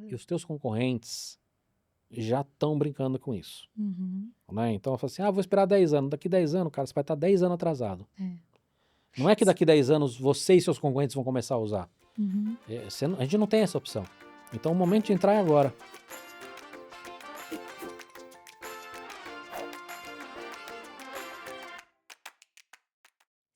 E os teus concorrentes já estão brincando com isso. Né? Então, eu falo assim, vou esperar 10 anos. Daqui 10 anos, cara, você vai estar 10 anos atrasado. Não é que daqui 10 anos você e seus concorrentes vão começar a usar. A gente não tem essa opção. Então, o momento de entrar é agora.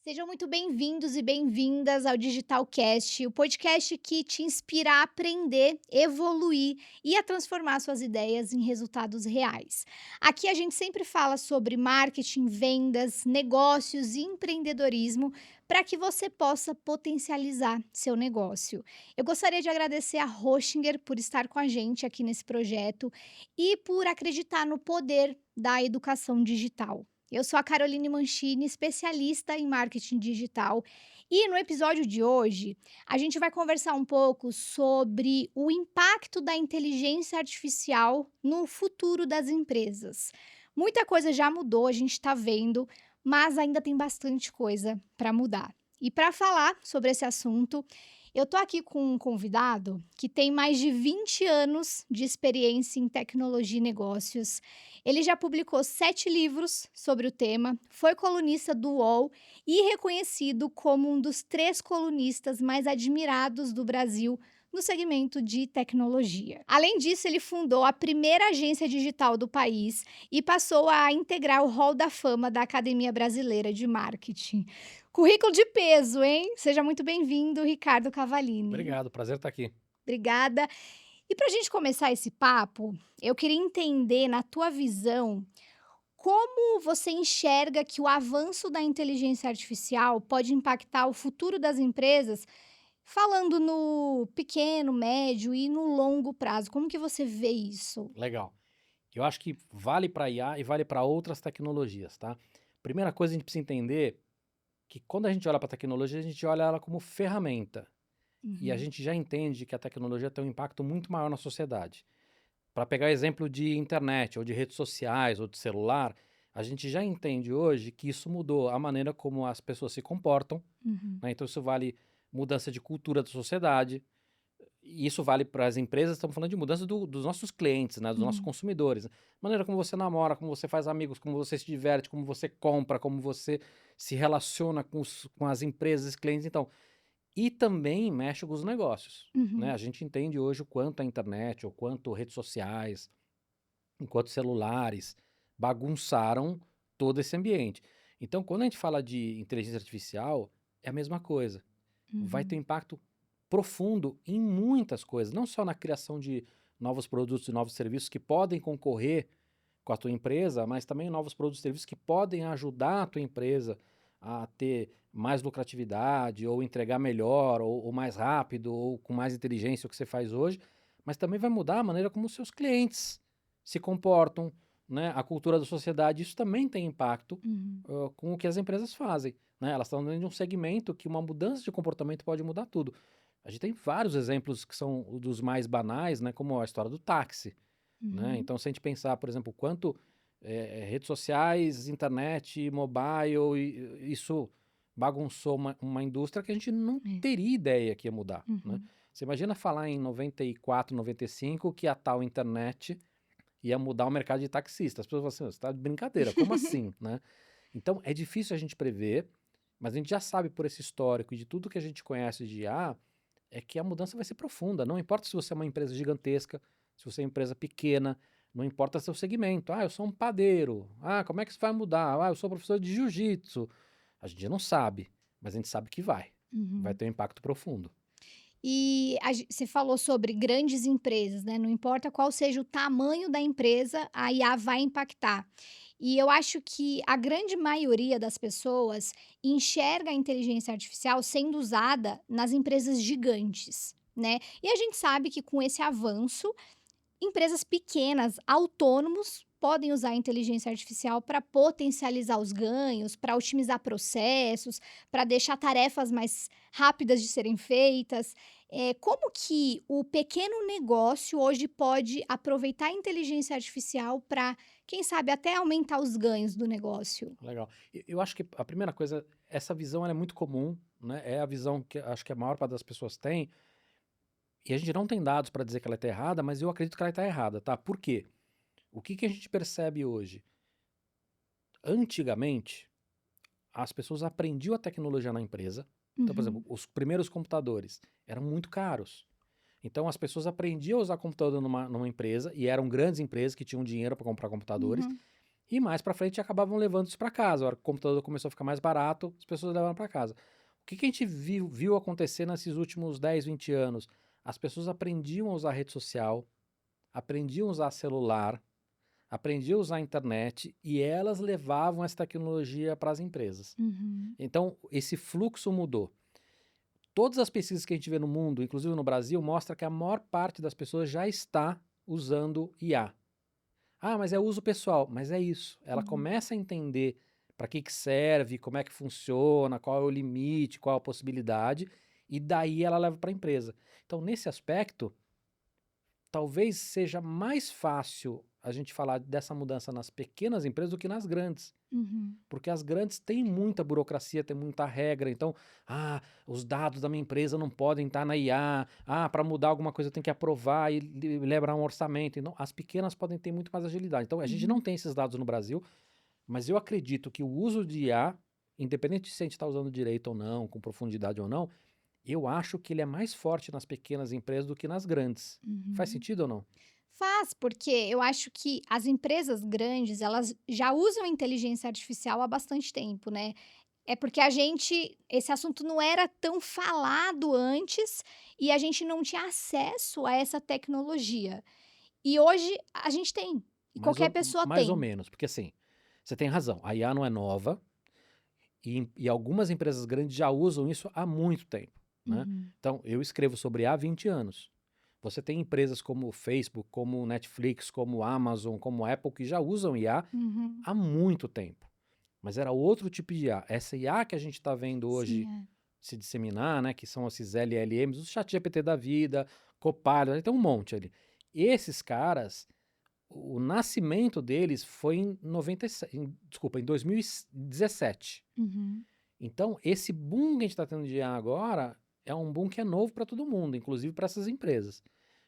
Sejam muito bem-vindos e bem-vindas ao Digitalcast, o podcast que te inspira a aprender, evoluir e a transformar suas ideias em resultados reais. Aqui a gente sempre fala sobre marketing, vendas, negócios e empreendedorismo para que você possa potencializar seu negócio. Eu gostaria de agradecer a Hoshinger por estar com a gente aqui nesse projeto e por acreditar no poder da educação digital. Eu sou a Caroline Mancini, especialista em marketing digital, e no episódio de hoje a gente vai conversar um pouco sobre o impacto da inteligência artificial no futuro das empresas. Muita coisa já mudou, a gente está vendo, mas ainda tem bastante coisa para mudar. E para falar sobre esse assunto, eu tô aqui com um convidado que tem mais de 20 anos de experiência em tecnologia e negócios. Ele já publicou 7 livros sobre o tema, foi colunista do UOL e reconhecido como um dos 3 colunistas mais admirados do Brasil no segmento de tecnologia. Além disso, ele fundou a primeira agência digital do país e passou a integrar o Hall da Fama da Academia Brasileira de Marketing. Currículo de peso, hein? Seja muito bem-vindo, Ricardo Cavallini. Obrigado, prazer estar aqui. Obrigada. E para a gente começar esse papo, eu queria entender, na tua visão, como você enxerga que o avanço da inteligência artificial pode impactar o futuro das empresas, falando no pequeno, médio e no longo prazo. Como que você vê isso? Legal. Eu acho que vale para IA e vale para outras tecnologias, tá? Primeira coisa, a gente precisa entender que quando a gente olha para a tecnologia, a gente olha ela como ferramenta. E a gente já entende que a tecnologia tem um impacto muito maior na sociedade. Para pegar exemplo de internet, ou de redes sociais, ou de celular, a gente já entende hoje que isso mudou a maneira como as pessoas se comportam, né? Então isso vale mudança de cultura da sociedade, e isso vale para as empresas, estamos falando de mudança dos nossos clientes, né? Dos nossos consumidores. Maneira como você namora, como você faz amigos, como você se diverte, como você compra, como você se relaciona com as empresas, clientes. Então, e também mexe com os negócios, né? A gente entende hoje o quanto a internet, o quanto redes sociais, o quanto celulares bagunçaram todo esse ambiente. Então, quando a gente fala de inteligência artificial, é a mesma coisa. Vai ter impacto profundo em muitas coisas, não só na criação de novos produtos e novos serviços que podem concorrer com a tua empresa, mas também novos produtos e serviços que podem ajudar a tua empresa a ter mais lucratividade, ou entregar melhor, ou mais rápido, ou com mais inteligência o que você faz hoje, mas também vai mudar a maneira como os seus clientes se comportam, né? A cultura da sociedade, isso também tem impacto com o que as empresas fazem, né? Elas estão dentro de um segmento que uma mudança de comportamento pode mudar tudo. A gente tem vários exemplos que são dos mais banais, né? Como a história do táxi, né? Então, se a gente pensar, por exemplo, quanto redes sociais, internet, mobile, isso bagunçou uma indústria que a gente não teria ideia que ia mudar, né? Você imagina falar em 94, 95 que a tal internet ia mudar o mercado de taxistas. As pessoas falam assim, você está de brincadeira, como assim, né? Então, é difícil a gente prever, mas a gente já sabe por esse histórico e de tudo que a gente conhece de IA, é que a mudança vai ser profunda. Não importa se você é uma empresa gigantesca, se você é uma empresa pequena, não importa seu segmento. Eu sou um padeiro. Como é que isso vai mudar? Eu sou professor de jiu-jitsu. A gente não sabe, mas a gente sabe que vai. Vai ter um impacto profundo. E você falou sobre grandes empresas, né? Não importa qual seja o tamanho da empresa, a IA vai impactar. E eu acho que a grande maioria das pessoas enxerga a inteligência artificial sendo usada nas empresas gigantes, né? E a gente sabe que com esse avanço, empresas pequenas, autônomos, podem usar a inteligência artificial para potencializar os ganhos, para otimizar processos, para deixar tarefas mais rápidas de serem feitas. Como que o pequeno negócio hoje pode aproveitar a inteligência artificial para, quem sabe, até aumentar os ganhos do negócio? Legal. Eu acho que a primeira coisa, essa visão ela é muito comum, né? É a visão que acho que a maior parte das pessoas tem, E a gente não tem dados para dizer que ela está errada, mas eu acredito que ela está errada, tá? Por quê? O que a gente percebe hoje? Antigamente, as pessoas aprendiam a tecnologia na empresa. Então, por exemplo, Uhum. os primeiros computadores eram muito caros. Então, as pessoas aprendiam a usar computador numa empresa, e eram grandes empresas que tinham dinheiro para comprar computadores, Uhum. e mais para frente acabavam levando isso para casa. A hora que o computador começou a ficar mais barato, as pessoas levavam para casa. O que a gente viu acontecer nesses últimos 10, 20 anos? As pessoas aprendiam a usar rede social, aprendiam a usar celular, aprendiam a usar a internet, e elas levavam essa tecnologia para as empresas. Uhum. Então, esse fluxo mudou. Todas as pesquisas que a gente vê no mundo, inclusive no Brasil, mostra que a maior parte das pessoas já está usando IA. Ah, mas é uso pessoal. Mas é isso. Ela Uhum. começa a entender para que serve, como é que funciona, qual é o limite, qual a possibilidade, e daí ela leva para a empresa. Então, nesse aspecto, talvez seja mais fácil a gente falar dessa mudança nas pequenas empresas do que nas grandes. Uhum. Porque as grandes têm muita burocracia, tem muita regra. Então, os dados da minha empresa não podem estar na IA. Para mudar alguma coisa eu tenho que aprovar e liberar um orçamento. Então, as pequenas podem ter muito mais agilidade. Então, a gente não Uhum. tem esses dados no Brasil, mas eu acredito que o uso de IA, independente se a gente está usando direito ou não, com profundidade ou não, eu acho que ele é mais forte nas pequenas empresas do que nas grandes. Faz Uhum. sentido ou não? Faz, porque eu acho que as empresas grandes, elas já usam inteligência artificial há bastante tempo, né. É porque esse assunto não era tão falado antes, e a gente não tinha acesso a essa tecnologia. E hoje a gente tem, e Mais qualquer ou, pessoa mais ou tem. menos, porque assim, você tem razão, a IA não é nova, e algumas empresas grandes já usam isso há muito tempo, né? Uhum. Então, eu escrevo sobre IA há 20 anos. Você tem empresas como o Facebook, como o Netflix, como o Amazon, como a Apple, que já usam IA Uhum. há muito tempo. Mas era outro tipo de IA. Essa IA que a gente está vendo Sim, hoje é. se disseminar, né? Que são esses LLMs, os ChatGPT da vida, Copilot, tem um monte ali. Esses caras, o nascimento deles foi em 97, desculpa, em 2017. Uhum. Então, esse boom que a gente está tendo de IA agora é um boom que é novo para todo mundo, inclusive para essas empresas.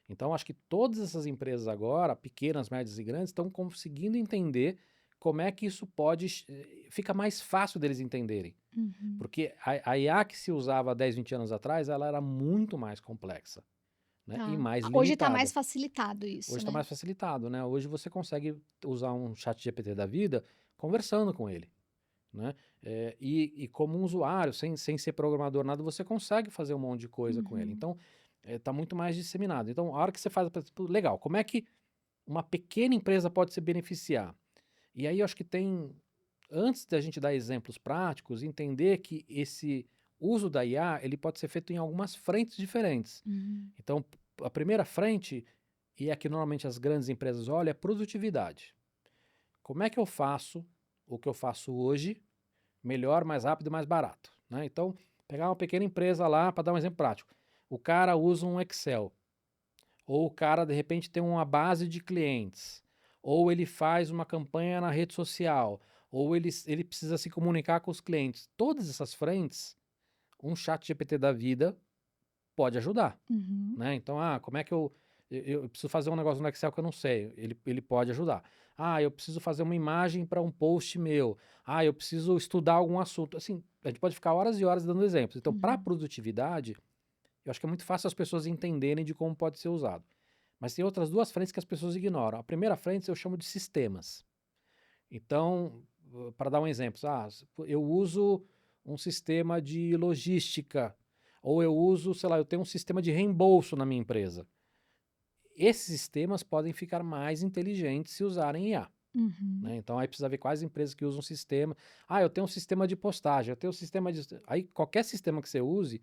Então, acho que todas essas empresas agora, pequenas, médias e grandes, estão conseguindo entender como é que isso pode. Fica mais fácil deles entenderem. Uhum. Porque a IA que se usava há 10, 20 anos atrás, ela era muito mais complexa, né? E Tá. mais Hoje tá mais limitada. facilitado Hoje isso, está né. mais facilitado, né? Hoje você consegue usar um chat GPT da vida conversando com ele, né? E como um usuário, sem ser programador, nada, você consegue fazer um monte de coisa com ele. Uhum. Então, está muito mais disseminado. Então, a hora que você faz, legal, como é que uma pequena empresa pode se beneficiar? E aí eu acho que tem, antes da gente dar exemplos práticos, entender que esse uso da IA, ele pode ser feito em algumas frentes diferentes. Uhum. Então, a primeira frente, e é que normalmente as grandes empresas olham, é produtividade. Como é que eu faço o que eu faço hoje melhor, mais rápido e mais barato, né? Então, pegar uma pequena empresa lá, para dar um exemplo prático. O cara usa um Excel, ou o cara de repente tem uma base de clientes, ou ele faz uma campanha na rede social, ou ele precisa se comunicar com os clientes. Todas essas frentes, um chat GPT da vida pode ajudar, Uhum. né? Então, como é que eu preciso fazer um negócio no Excel que eu não sei? Ele pode ajudar. Eu preciso fazer uma imagem para um post meu. Eu preciso estudar algum assunto. Assim, a gente pode ficar horas e horas dando exemplos. Então, para Uhum. produtividade, eu acho que é muito fácil as pessoas entenderem de como pode ser usado. Mas tem outras duas frentes que as pessoas ignoram. A primeira frente eu chamo de sistemas. Então, para dar um exemplo, eu uso um sistema de logística, ou eu uso, sei lá, eu tenho um sistema de reembolso na minha empresa. Esses sistemas podem ficar mais inteligentes se usarem IA. Uhum. Né? Então, aí precisa ver quais empresas que usam um sistema. Eu tenho um sistema de postagem, eu tenho um sistema de. Aí, qualquer sistema que você use,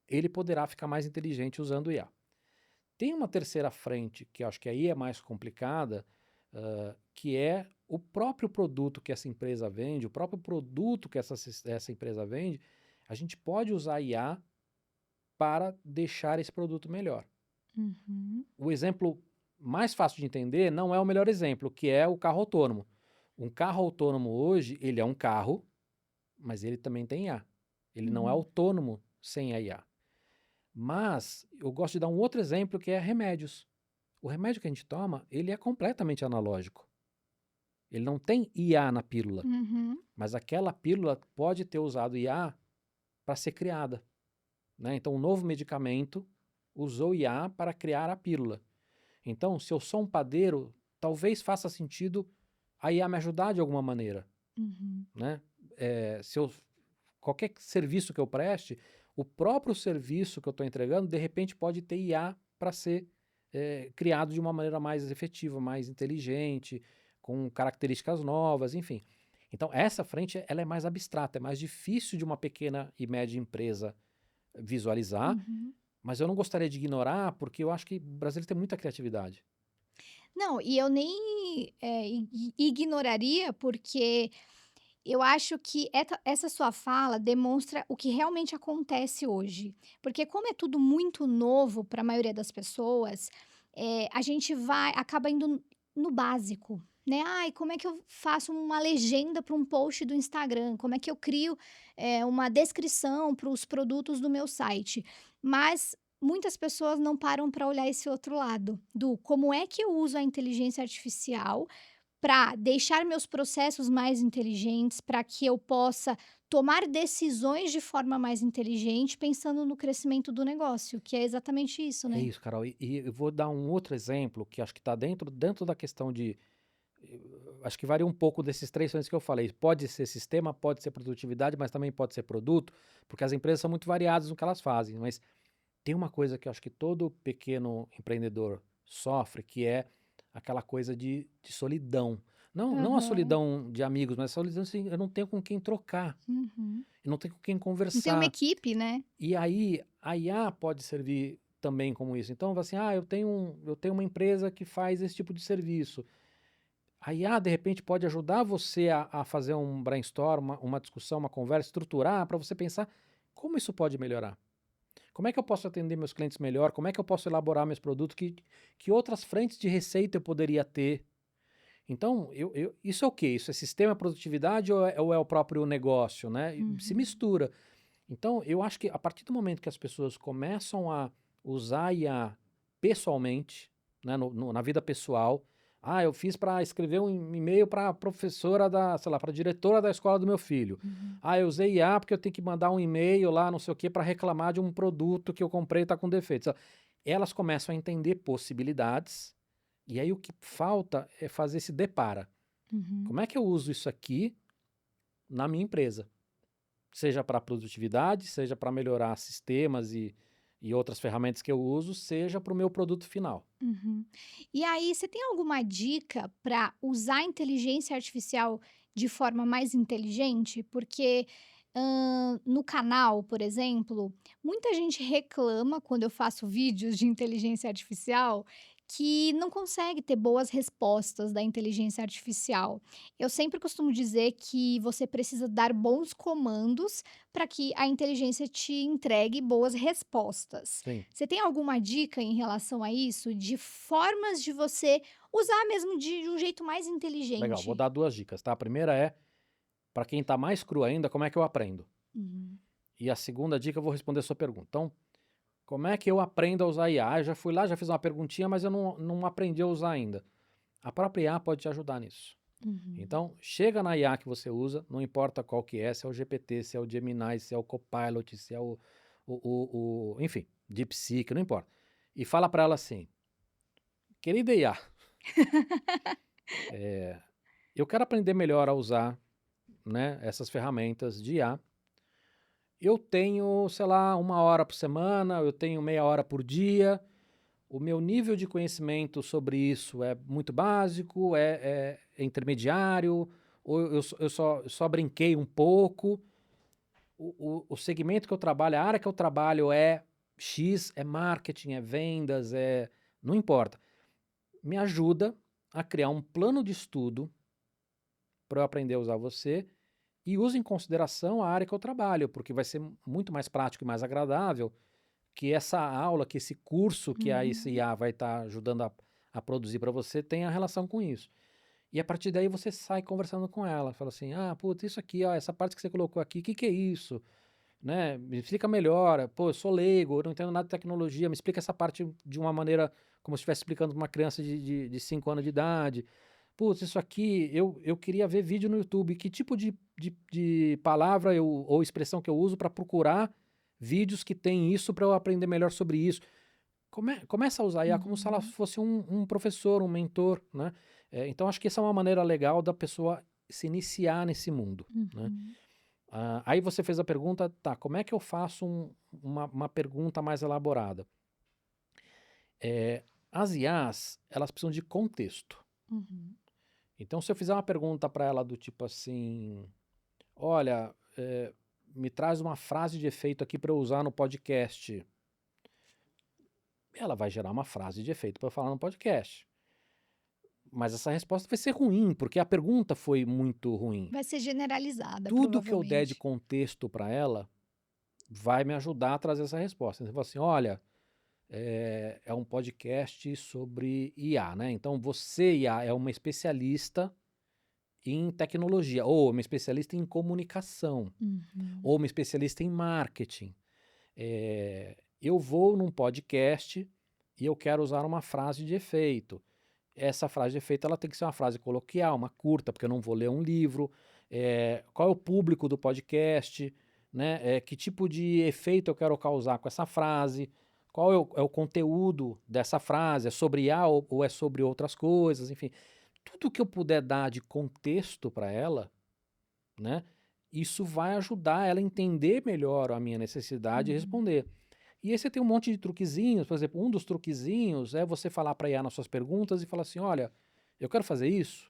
ele poderá ficar mais inteligente usando IA. Tem uma terceira frente, que eu acho que aí é mais complicada, que é o próprio produto que essa empresa vende, o próprio produto que essa empresa vende, a gente pode usar IA para deixar esse produto melhor. Uhum. O exemplo mais fácil de entender não é o melhor exemplo, que é o carro autônomo. Um carro autônomo hoje, ele é um carro, mas ele também tem IA. Ele não é Uhum. autônomo sem a IA. Mas eu gosto de dar um outro exemplo que é remédios. O remédio que a gente toma, ele é completamente analógico. Ele não tem IA na pílula, Uhum. mas aquela pílula pode ter usado IA para ser criada, né? Então, um novo medicamento usou IA para criar a pílula. Então, se eu sou um padeiro, talvez faça sentido a IA me ajudar de alguma maneira, Uhum. né? Se eu qualquer serviço que eu preste, o próprio serviço que eu estou entregando, de repente pode ter IA para ser criado de uma maneira mais efetiva, mais inteligente, com características novas, enfim. Então, essa frente ela é mais abstrata, é mais difícil de uma pequena e média empresa visualizar, Uhum. mas eu não gostaria de ignorar, porque eu acho que o brasileiro tem muita criatividade. Não, e eu nem, ignoraria, porque eu acho que essa sua fala demonstra o que realmente acontece hoje. Porque como é tudo muito novo para a maioria das pessoas, a gente acaba indo no básico, né. "Ai, como é que eu faço uma legenda para um post do Instagram? Como é que eu crio, uma descrição para os produtos do meu site?". Mas muitas pessoas não param para olhar esse outro lado, do como é que eu uso a inteligência artificial para deixar meus processos mais inteligentes, para que eu possa tomar decisões de forma mais inteligente, pensando no crescimento do negócio, que é exatamente isso, É né. isso, Carol. E eu vou dar um outro exemplo que acho que está dentro da questão de. Acho que varia um pouco desses três frentes que eu falei. Pode ser sistema, pode ser produtividade, mas também pode ser produto, porque as empresas são muito variadas no que elas fazem. Mas tem uma coisa que eu acho que todo pequeno empreendedor sofre, que é aquela coisa de solidão. Não a Aham. solidão de amigos, mas a solidão assim, eu não tenho com quem trocar, Uhum. eu não tenho com quem Não tem uma conversar. equipe, né. E aí, a IA pode servir também como isso. Então, assim, eu tenho uma empresa que faz esse tipo de serviço. A IA, de repente, pode ajudar você a fazer um brainstorm, uma discussão, uma conversa, estruturar para você pensar como isso pode melhorar. Como é que eu posso atender meus clientes melhor? Como é que eu posso elaborar meus produtos? Que outras frentes de receita eu poderia ter? Então, isso é o quê? Isso é sistema produtividade ou é o próprio negócio, né? E se Uhum. mistura. Então, eu acho que a partir do momento que as pessoas começam a usar a IA pessoalmente, né, na vida pessoal, eu fiz para escrever um e-mail para a professora sei lá, para a diretora da escola do meu filho. Uhum. Eu usei IA porque eu tenho que mandar um e-mail lá, não sei o quê, para reclamar de um produto que eu comprei e está com defeito. Elas começam a entender possibilidades, e aí o que falta é fazer esse depara. Uhum. Como é que eu uso isso aqui na minha empresa? Seja para produtividade, seja para melhorar sistemas e outras ferramentas que eu uso, seja para o meu produto final. Uhum. E aí, você tem alguma dica para usar a inteligência artificial de forma mais inteligente? Porque, no canal, por exemplo, muita gente reclama quando eu faço vídeos de inteligência artificial que não consegue ter boas respostas da inteligência artificial. Eu sempre costumo dizer que você precisa dar bons comandos para que a inteligência te entregue boas respostas. Sim, Você tem alguma dica em relação a isso? De formas de você usar mesmo de um jeito mais legal. Vou inteligente? dar duas dicas, tá? A primeira é, para quem está mais cru ainda, como é que eu aprendo? Uhum. E a segunda dica, eu vou responder a sua pergunta. Então, como é que eu aprendo a usar IA? Eu já fui lá, já fiz uma perguntinha, mas eu não aprendi a usar ainda. A própria IA pode te ajudar nisso. Uhum. Então, chega na IA que você usa, não importa qual que é, se é o GPT, se é o Gemini, se é o Copilot, se é enfim, DeepSeek, não importa. E fala para ela assim, querida IA, eu quero aprender melhor a usar, né, essas ferramentas de IA. Eu tenho, sei lá, 1 hora por semana, eu tenho meia hora por dia. O meu nível de conhecimento sobre isso é muito básico, é intermediário, ou eu só brinquei um pouco. O segmento que eu trabalho, a área que eu trabalho é X, é marketing, é vendas, não importa. Me ajuda a criar um plano de estudo para eu aprender a usar você e use em consideração a área que eu trabalho, porque vai ser muito mais prático e mais agradável que essa aula, que esse curso que a Uhum. ICA vai estar ajudando a produzir para você tenha relação com isso. E a partir daí você sai conversando com ela, fala assim, putz, isso aqui, ó, essa parte que você colocou aqui, o que é isso? né? Me explica melhor. Pô, eu sou leigo, eu não entendo nada de tecnologia, me explica essa parte de uma maneira como se estivesse explicando para uma criança de 5 anos de idade. Putz, isso aqui, eu queria ver vídeo no YouTube. Que tipo de palavra ou expressão que eu uso para procurar vídeos que tem isso para eu aprender melhor sobre isso? Começa a usar a IA como se ela Uhum. fosse um professor, um mentor, né? Então, acho que essa é uma maneira legal da pessoa se iniciar nesse mundo, né? Uhum. Aí você fez a pergunta, tá, como é que eu faço uma pergunta mais elaborada? As IAs, elas precisam de contexto. Uhum. Então, se eu fizer uma pergunta para ela do tipo assim, olha, me traz uma frase de efeito aqui para eu usar no podcast. Ela vai gerar uma frase de efeito para eu falar no podcast. Mas essa resposta vai ser ruim, porque a pergunta foi muito ruim. Vai ser generalizada, Tudo que eu der de provavelmente. contexto para ela vai me ajudar a trazer essa resposta. Você fala assim, olha, é um podcast sobre IA, né? Então você, IA, é uma especialista em tecnologia, ou uma especialista em comunicação, Uhum. ou uma especialista em marketing. Eu vou num podcast e eu quero usar uma frase de efeito. Essa frase de efeito ela tem que ser uma frase coloquial, uma curta, porque eu não vou ler um livro. Qual é o público do podcast? Né? Que tipo de efeito eu quero causar com essa frase? Qual é o conteúdo dessa frase? É sobre IA ou é sobre outras coisas? Enfim, tudo que eu puder dar de contexto para ela, né? Isso vai ajudar ela a entender melhor a minha necessidade e Uhum. responder. E aí você tem um monte de truquezinhos, por exemplo, um dos truquezinhos é você falar para a IA nas suas perguntas e falar assim, olha, eu quero fazer isso,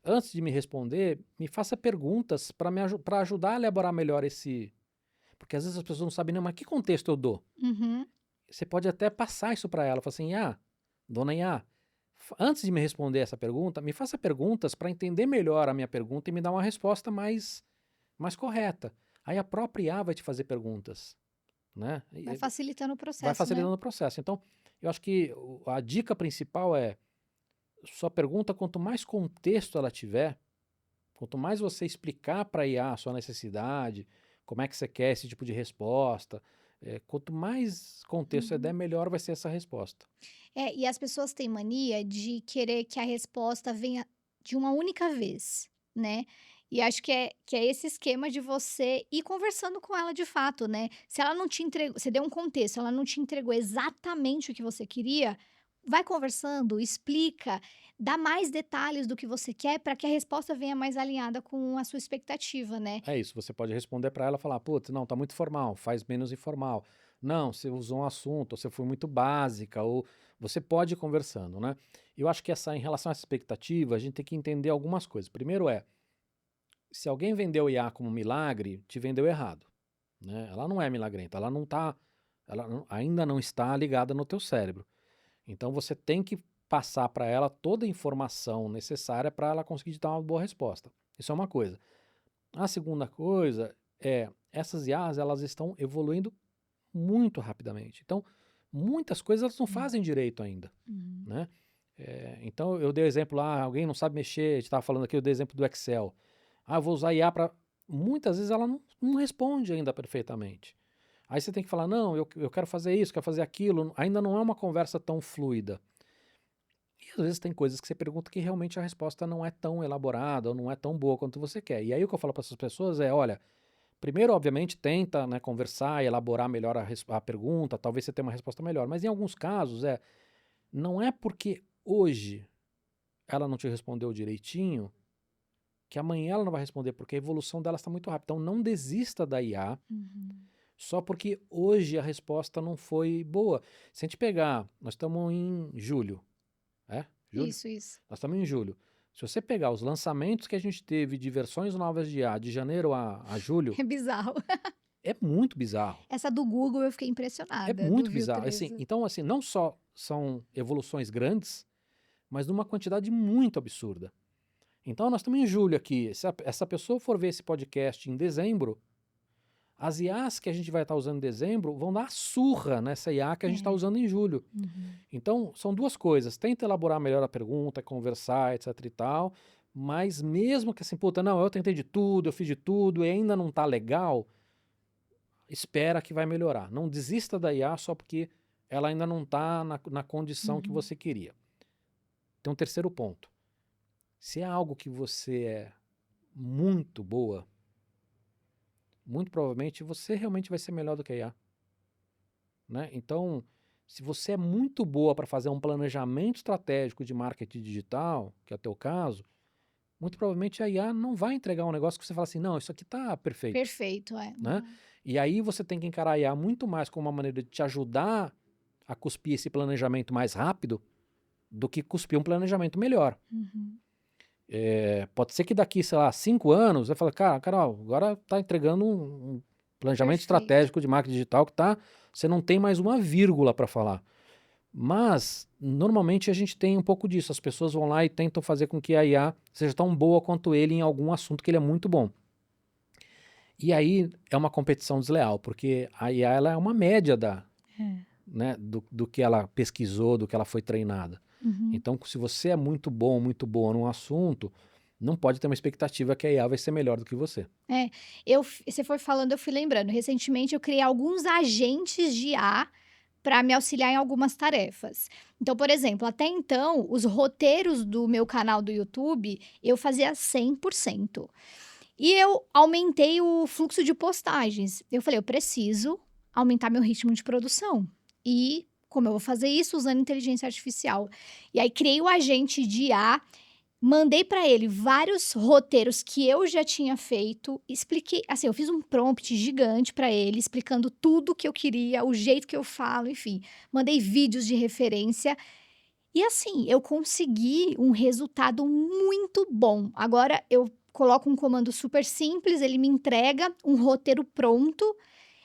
antes de me responder, me faça perguntas para ajudar a elaborar melhor esse... Porque às vezes as pessoas não sabem nem, mas que contexto eu dou? Uhum. Você pode até passar isso para ela, falar assim, dona IA, antes de me responder essa pergunta, me faça perguntas para entender melhor a minha pergunta e me dar uma resposta mais correta. Aí a própria IA vai te fazer perguntas, né? Vai facilitando o Vai processo, né? facilitando o processo. Então, eu acho que a dica principal é, sua pergunta, quanto mais contexto ela tiver, quanto mais você explicar para a IA a sua necessidade, como é que você quer esse tipo de resposta, quanto mais contexto você der, Uhum. melhor vai ser essa resposta. E as pessoas têm mania de querer que a resposta venha de uma única vez, né. E acho que é esse esquema de você ir conversando com ela de fato, né. Se ela não te entregou, você deu um contexto, ela não te entregou exatamente o que você queria, vai conversando, explica, dá mais detalhes do que você quer para que a resposta venha mais alinhada com a sua expectativa, né. É isso, você pode responder para ela e falar, putz, não, tá muito formal, faz menos informal. Não, você usou um assunto, ou você foi muito básica, ou você pode ir conversando, né? Eu acho que em relação a essa expectativa, a gente tem que entender algumas coisas. Primeiro se alguém vendeu o IA como milagre, te vendeu errado, né? Ela não é milagrenta, ainda não está ligada no teu cérebro. Então você tem que passar para ela toda a informação necessária para ela conseguir te dar uma boa resposta. Isso é uma coisa. A segunda coisa essas IAs, elas estão evoluindo muito rapidamente. Então, muitas coisas elas não Hum. fazem direito ainda, Hum. né? Então, eu dei o exemplo lá, alguém não sabe mexer, a gente estava falando aqui, eu dei exemplo do Excel. Eu vou usar IA para... Muitas vezes ela não responde ainda perfeitamente. Aí você tem que falar, não, eu quero fazer isso, quero fazer aquilo. Ainda não é uma conversa tão fluida. E às vezes tem coisas que você pergunta que realmente a resposta não é tão elaborada ou não é tão boa quanto você quer. E aí o que eu falo para essas pessoas olha, primeiro, obviamente, tenta, né, conversar e elaborar melhor a pergunta, talvez você tenha uma resposta melhor. Mas em alguns casos, não é porque hoje ela não te respondeu direitinho que amanhã ela não vai responder, porque a evolução dela está muito rápida. Então não desista da IA Uhum. só porque hoje a resposta não foi boa. Se a gente pegar, nós estamos em julho, julho? Isso, isso. Nós estamos em julho. Se você pegar os lançamentos que a gente teve de versões novas de IA de janeiro a julho, É bizarro. é muito bizarro. Essa do Google eu fiquei É impressionada, do muito Viu bizarro. Assim, 13. então, assim, não só são evoluções grandes, mas numa quantidade muito absurda. Então, nós estamos em julho aqui. Se essa pessoa for ver esse podcast em dezembro, as IAs que a gente vai estar usando em dezembro vão dar a surra nessa IA que a gente está É. usando em julho. Uhum. Então, são duas coisas. Tenta elaborar melhor a pergunta, conversar, etc e tal, Mas mesmo que assim, puta, não, eu tentei de tudo, eu fiz de tudo e ainda não tá legal, espera que vai melhorar. Não desista da IA só porque ela ainda não tá na condição que Uhum. você queria. Tem um terceiro ponto. Se é algo que você é muito boa, muito provavelmente você realmente vai ser melhor do que a IA, né? Então, se você é muito boa para fazer um planejamento estratégico de marketing digital, que é o teu caso, muito provavelmente a IA não vai entregar um negócio que você fala assim, não, isso aqui tá perfeito, Perfeito, é. né? E aí você tem que encarar a IA muito mais como uma maneira de te ajudar a cuspir esse planejamento mais rápido do que cuspir um planejamento melhor. Uhum. Pode ser que daqui, sei lá, 5 anos, vai falar, cara, Carol, agora tá entregando um planejamento Perfeito. estratégico de marketing digital que você não tem mais uma vírgula para falar. Mas, normalmente, a gente tem um pouco disso. As pessoas vão lá e tentam fazer com que a IA seja tão boa quanto ele em algum assunto que ele é muito bom. E aí é uma competição desleal, porque a IA ela é uma média né, do que ela pesquisou, do que ela foi treinada. Uhum. Então, se você é muito bom, muito boa num assunto, não pode ter uma expectativa que a IA vai ser melhor do que você. Você foi falando, eu fui lembrando. Recentemente, eu criei alguns agentes de IA para me auxiliar em algumas tarefas. Então, por exemplo, até então, os roteiros do meu canal do YouTube, eu fazia 100%. E eu aumentei o fluxo de postagens. Eu falei, eu preciso aumentar meu ritmo de produção. E como eu vou fazer isso? Usando inteligência artificial. E aí criei o agente de IA, mandei para ele vários roteiros que eu já tinha feito, expliquei, assim, eu fiz um prompt gigante para ele, explicando tudo que eu queria, o jeito que eu falo, enfim. Mandei vídeos de referência e assim, eu consegui um resultado muito bom. Agora eu coloco um comando super simples, ele me entrega um roteiro pronto.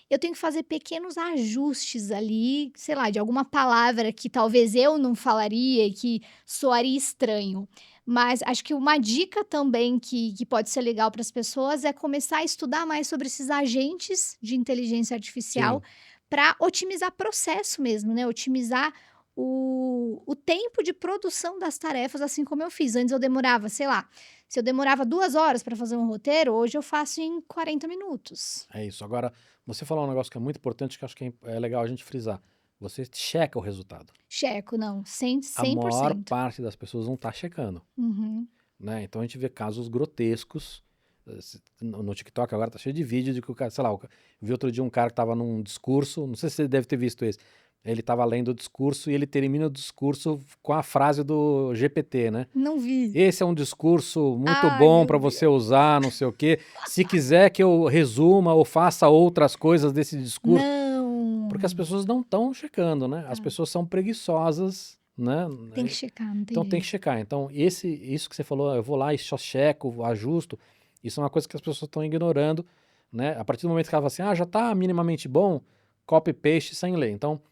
Eu tenho que fazer pequenos ajustes ali, sei lá, de alguma palavra que talvez eu não falaria e que soaria estranho. Mas acho que uma dica também que pode ser legal para as pessoas é começar a estudar mais sobre esses agentes de inteligência artificial Sim. para otimizar processo mesmo, né? Otimizar o tempo de produção das tarefas, assim como eu fiz. Antes eu demorava, sei lá, se eu demorava 2 horas para fazer um roteiro, hoje eu faço em 40 minutos. É isso. Agora, você falou um negócio que é muito importante, que eu acho que é legal a gente frisar. Você checa o resultado. Checo, não, A maior 100%. parte das pessoas não está checando, Uhum. né? Então a gente vê casos grotescos. No TikTok agora tá cheio de vídeo de que o cara, sei lá, eu vi outro dia um cara que tava num discurso, não sei se você deve ter visto esse. Ele tava lendo o discurso e ele termina o discurso com a frase do GPT, né? Não vi. Esse é um discurso muito Ai, bom meu para Deus. você usar, não sei o quê. Se quiser que eu resuma ou faça outras coisas desse discurso, porque as Não. pessoas não estão checando, né? As Tá. pessoas são preguiçosas, né? Tem que checar, não tem Então tem que jeito. checar. Então isso que você falou, eu vou lá e só checo, ajusto, isso é uma coisa que as pessoas estão ignorando, né? A partir do momento que ela fala assim, já está minimamente bom, copy paste sem ler. Então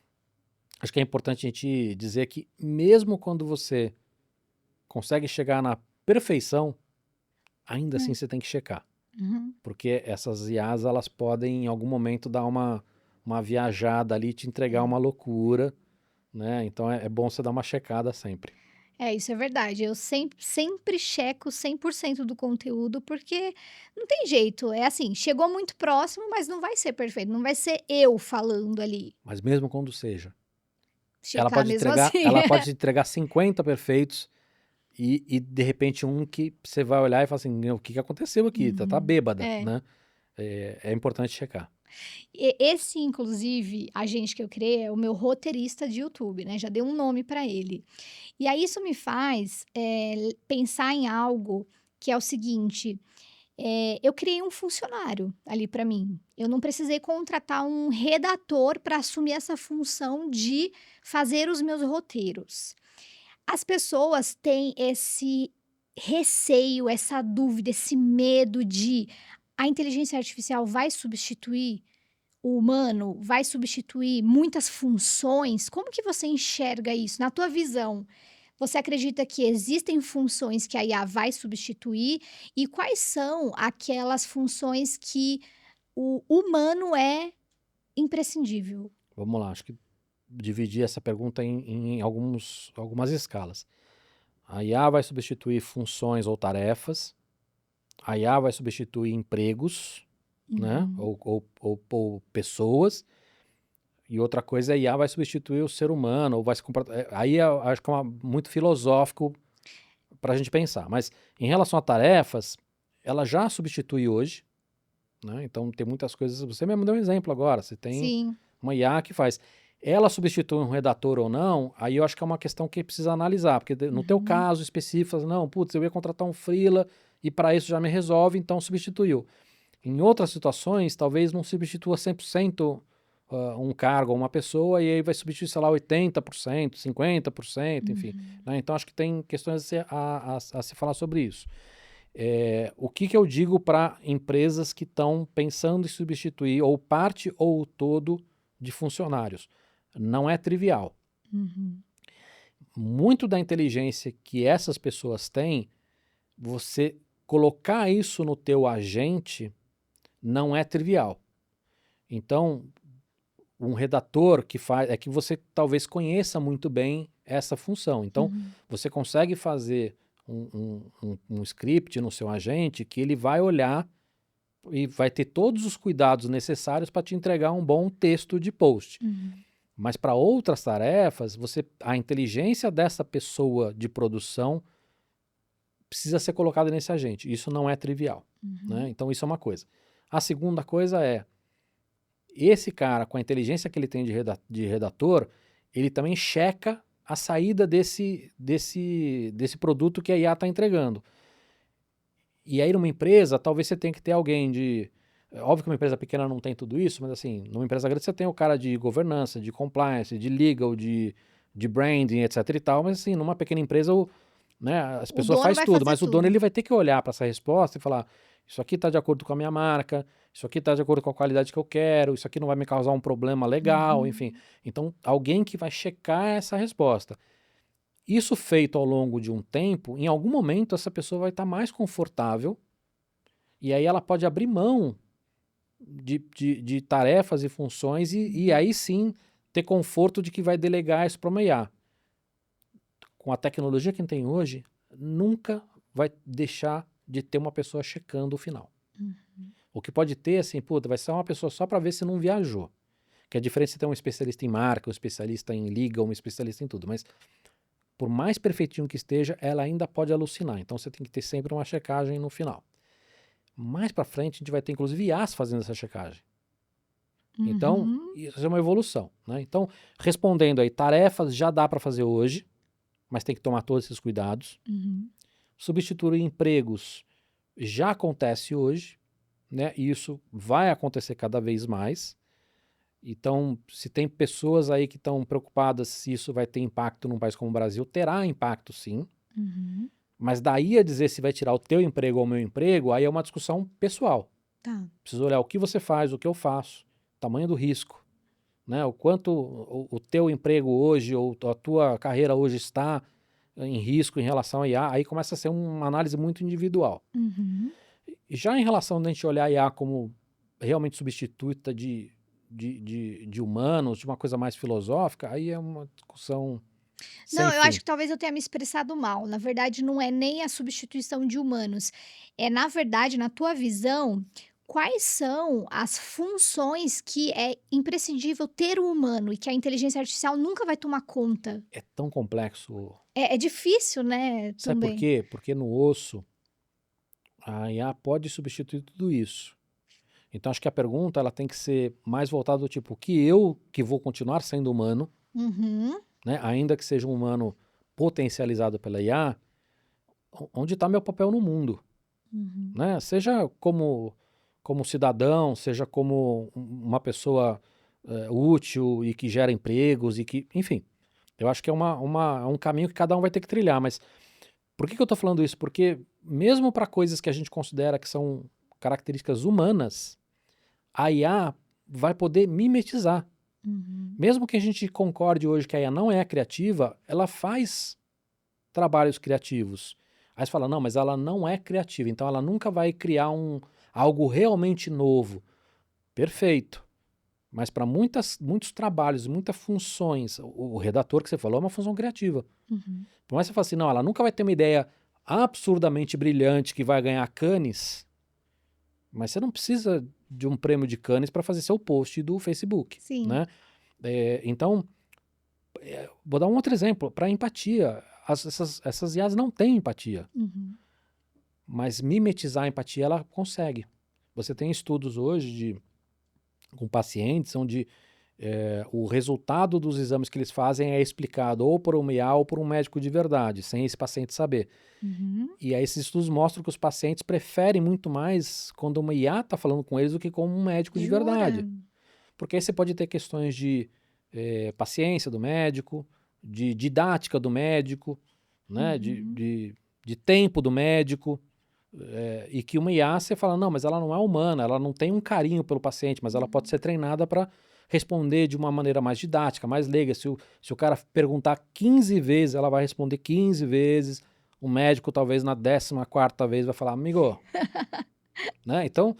acho que é importante a gente dizer que mesmo quando você consegue chegar na perfeição, ainda assim É. você tem que checar, Uhum. porque essas IAs elas podem em algum momento dar uma viajada ali, te entregar É. uma loucura, né? Então é bom você dar uma checada sempre. É, isso é verdade. Eu sempre checo 100% do conteúdo, porque não tem jeito. É assim, chegou muito próximo, mas não vai ser perfeito. Não vai ser eu falando ali. Mas mesmo quando seja, ela Checar pode mesmo entregar, assim. ela pode te entregar 50 perfeitos e de repente um que você vai olhar e falar assim, o que aconteceu aqui? Tá Uhum. bêbada, É. né? É importante checar. Esse, inclusive, agente que eu criei é o meu roteirista de YouTube, né? Já dei um nome para ele. E aí isso me faz pensar em algo que é o seguinte: eu criei um funcionário ali para mim. Eu não precisei contratar um redator para assumir essa função de fazer os meus roteiros. As pessoas têm esse receio, essa dúvida, esse medo de a inteligência artificial vai substituir o humano, vai substituir muitas funções. Como que você enxerga isso na tua visão? Você acredita que existem funções que a IA vai substituir? E quais são aquelas funções que o humano é imprescindível? Vamos lá, acho que dividir essa pergunta em algumas escalas. A IA vai substituir funções ou tarefas, a IA vai substituir empregos, né? Ou pessoas, e outra coisa é a IA vai substituir o ser humano, ou vai se comportar. Aí eu acho que é muito filosófico para a gente pensar. Mas em relação a tarefas, ela já substitui hoje, né? Então tem muitas coisas. Você mesmo deu um exemplo agora. Você tem Sim. uma IA que faz. Ela substitui um redator ou não, aí eu acho que é uma questão que precisa analisar, porque no teu caso específico, você fala, não, putz, eu ia contratar um freela e para isso já me resolve, então substituiu. Em outras situações, talvez não substitua 100% um cargo ou uma pessoa, e aí vai substituir, sei lá, 80%, 50%, enfim. Né? Então acho que tem questões a se falar sobre isso. O que eu digo para empresas que estão pensando em substituir ou parte ou o todo de funcionários? Não é trivial. Muito da inteligência que essas pessoas têm, você colocar isso no teu agente não é trivial. Então, um redator que faz, é que você talvez conheça muito bem essa função. Então, você consegue fazer um script no seu agente que ele vai olhar e vai ter todos os cuidados necessários para te entregar um bom texto de post. Mas para outras tarefas, a inteligência dessa pessoa de produção precisa ser colocada nesse agente. Isso não é trivial. Né? Então, isso é uma coisa. A segunda coisa é, esse cara, com a inteligência que ele tem de redator, ele também checa a saída desse produto que a IA está entregando. E aí, numa empresa, talvez você tenha que ter alguém de... Óbvio que uma empresa pequena não tem tudo isso, mas assim, numa empresa grande você tem o cara de governança, de compliance, de legal, de branding, etc e tal, mas assim, numa pequena empresa, né, as pessoas fazem tudo, mas o dono ele vai ter que olhar para essa resposta e falar, isso aqui está de acordo com a minha marca, isso aqui está de acordo com a qualidade que eu quero, isso aqui não vai me causar um problema legal, enfim. Então, alguém que vai checar essa resposta. Isso feito ao longo de um tempo, em algum momento essa pessoa vai estar mais confortável e aí ela pode abrir mão de tarefas e funções e aí sim ter conforto de que vai delegar isso para uma IA. Com a tecnologia que tem hoje, nunca vai deixar de ter uma pessoa checando o final. O que pode ter, assim, puta, vai ser uma pessoa só para ver se não viajou. Que é diferente de ter um especialista em marca, um especialista em legal, um especialista em tudo. Mas, por mais perfeitinho que esteja, ela ainda pode alucinar. Então, você tem que ter sempre uma checagem no final. Mais para frente, a gente vai ter, inclusive, IAs fazendo essa checagem. Então, isso é uma evolução. Né? Então, respondendo aí, tarefas já dá para fazer hoje, mas tem que tomar todos esses cuidados. Substituir empregos já acontece hoje, né? E isso vai acontecer cada vez mais. Então, se tem pessoas aí que estão preocupadas se isso vai ter impacto num país como o Brasil, terá impacto sim. Mas daí a dizer se vai tirar o teu emprego ou o meu emprego, aí é uma discussão pessoal. Tá. Preciso olhar o que você faz, o que eu faço, tamanho do risco, né? O quanto o teu emprego hoje ou a tua carreira hoje está em risco em relação a IA, aí começa a ser uma análise muito individual. Já em relação a gente olhar a IA como realmente substituta de humanos, de uma coisa mais filosófica, aí é uma discussão sem Não, eu fim. acho que talvez eu tenha me expressado mal. Na verdade, não é nem a substituição de humanos. Na verdade, na tua visão, quais são as funções que é imprescindível ter o humano e que a inteligência artificial nunca vai tomar conta? É tão complexo. É difícil, né, Sabe por também. quê? Porque no osso, a IA pode substituir tudo isso. Então, acho que a pergunta ela tem que ser mais voltada do tipo, que vou continuar sendo humano, né, ainda que seja um humano potencializado pela IA, onde está meu papel no mundo? Né? Seja como cidadão, seja como uma pessoa útil e que gera empregos e que, enfim, eu acho que é um caminho que cada um vai ter que trilhar, mas por que eu estou falando isso? Porque mesmo para coisas que a gente considera que são características humanas, a IA vai poder mimetizar. Mesmo que a gente concorde hoje que a IA não é criativa, ela faz trabalhos criativos. Aí você fala, não, mas ela não é criativa, então ela nunca vai criar algo realmente novo. Perfeito. Mas para muitos trabalhos, muitas funções, o redator que você falou é uma função criativa. Uhum. Por mais que você fale assim, não, ela nunca vai ter uma ideia absurdamente brilhante que vai ganhar Cannes, mas você não precisa de um prêmio de Cannes para fazer seu post do Facebook, Sim. né? Então, vou dar um outro exemplo, para empatia. Essas IAs não têm empatia, Uhum. mas mimetizar a empatia ela consegue. Você tem estudos hoje com pacientes onde o resultado dos exames que eles fazem é explicado ou por uma IA ou por um médico de verdade, sem esse paciente saber. Uhum. E aí esses estudos mostram que os pacientes preferem muito mais quando uma IA está falando com eles do que com um médico de Jura? verdade. Porque aí você pode ter questões de paciência do médico, de didática do médico, né? Uhum. De tempo do médico. E que uma IA você fala, não, mas ela não é humana, ela não tem um carinho pelo paciente, mas ela pode ser treinada para responder de uma maneira mais didática, mais leiga. Se o cara perguntar 15 vezes, ela vai responder 15 vezes. O médico, talvez na 14ª vez, vai falar, amigo, né? Então,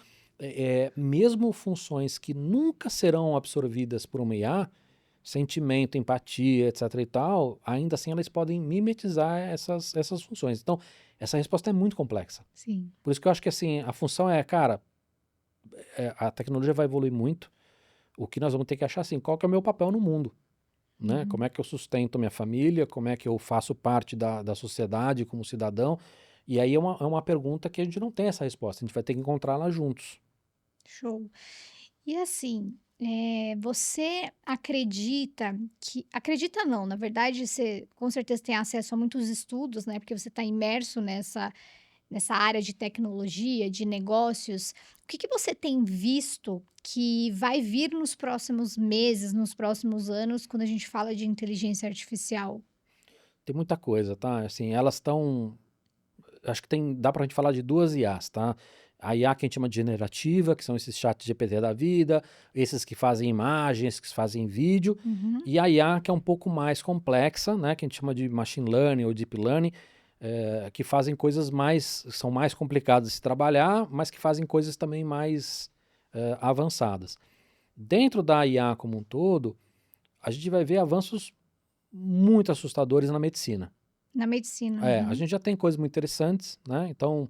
mesmo funções que nunca serão absorvidas por uma IA, sentimento, empatia, etc e tal, ainda assim elas podem mimetizar essas funções. Então, essa resposta é muito complexa. Sim. Por isso que eu acho que assim, a função é, cara, a tecnologia vai evoluir muito, o que nós vamos ter que achar assim, qual que é o meu papel no mundo? Né? Uhum. Como é que eu sustento minha família, como é que eu faço parte da sociedade como cidadão? E aí é uma pergunta que a gente não tem essa resposta, a gente vai ter que encontrá-la juntos. Show. E assim, você acredita que acredita não, na verdade você com certeza tem acesso a muitos estudos, né, porque você está imerso nessa área de tecnologia, de negócios. O que que você tem visto que vai vir nos próximos meses, nos próximos anos, quando a gente fala de inteligência artificial? Tem muita coisa, tá? Assim, elas estão. Acho que dá pra gente falar de duas IAs, tá? A IA que a gente chama de generativa, que são esses chats GPT da vida, esses que fazem imagens, que fazem vídeo, Uhum. e a IA que é um pouco mais complexa, né? Que a gente chama de machine learning ou deep learning, que fazem coisas são mais complicadas de se trabalhar, mas que fazem coisas também mais avançadas. Dentro da IA como um todo, a gente vai ver avanços muito assustadores na medicina. Na medicina. A Uhum. gente já tem coisas muito interessantes, né? Então,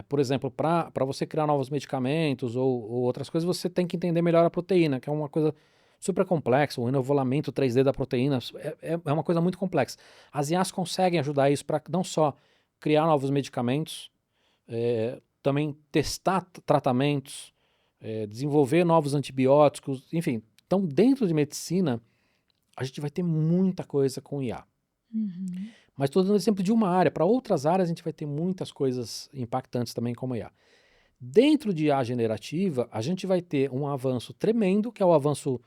por exemplo, para você criar novos medicamentos ou outras coisas, você tem que entender melhor a proteína, que é uma coisa super complexa. O enovolamento 3D da proteína é uma coisa muito complexa. As IAs conseguem ajudar isso para não só criar novos medicamentos, também testar tratamentos, desenvolver novos antibióticos, enfim. Então, dentro de medicina, a gente vai ter muita coisa com IA. Uhum. Mas estou dando exemplo de uma área. Para outras áreas, a gente vai ter muitas coisas impactantes também como IA. Dentro de IA generativa, a gente vai ter um avanço tremendo, que é o avanço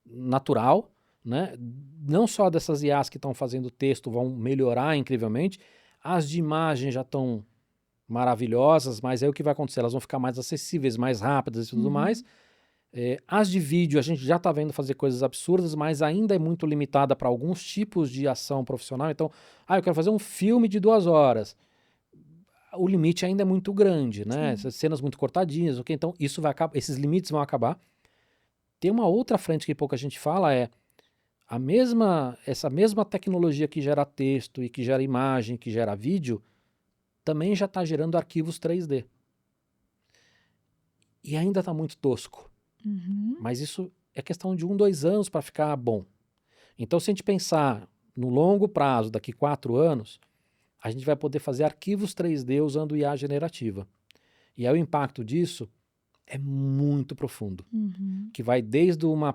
natural, né? Não só dessas IAs que estão fazendo texto vão melhorar incrivelmente, as de imagem já estão maravilhosas, mas aí o que vai acontecer? Elas vão ficar mais acessíveis, mais rápidas e tudo mais. Uhum. As de vídeo, a gente já está vendo fazer coisas absurdas, mas ainda é muito limitada para alguns tipos de ação profissional. Então, eu quero fazer um filme de 2 horas. O limite ainda é muito grande, né? Sim. Essas cenas muito cortadinhas, ok? Então, isso vai acabar, esses limites vão acabar. Tem uma outra frente que pouca gente fala, essa mesma tecnologia que gera texto e que gera imagem, que gera vídeo, também já está gerando arquivos 3D. E ainda está muito tosco. Uhum. Mas isso é questão de 1, 2 anos para ficar bom. Então, se a gente pensar no longo prazo, daqui 4 anos, a gente vai poder fazer arquivos 3D usando IA generativa. E aí o impacto disso é muito profundo, Uhum. que vai desde uma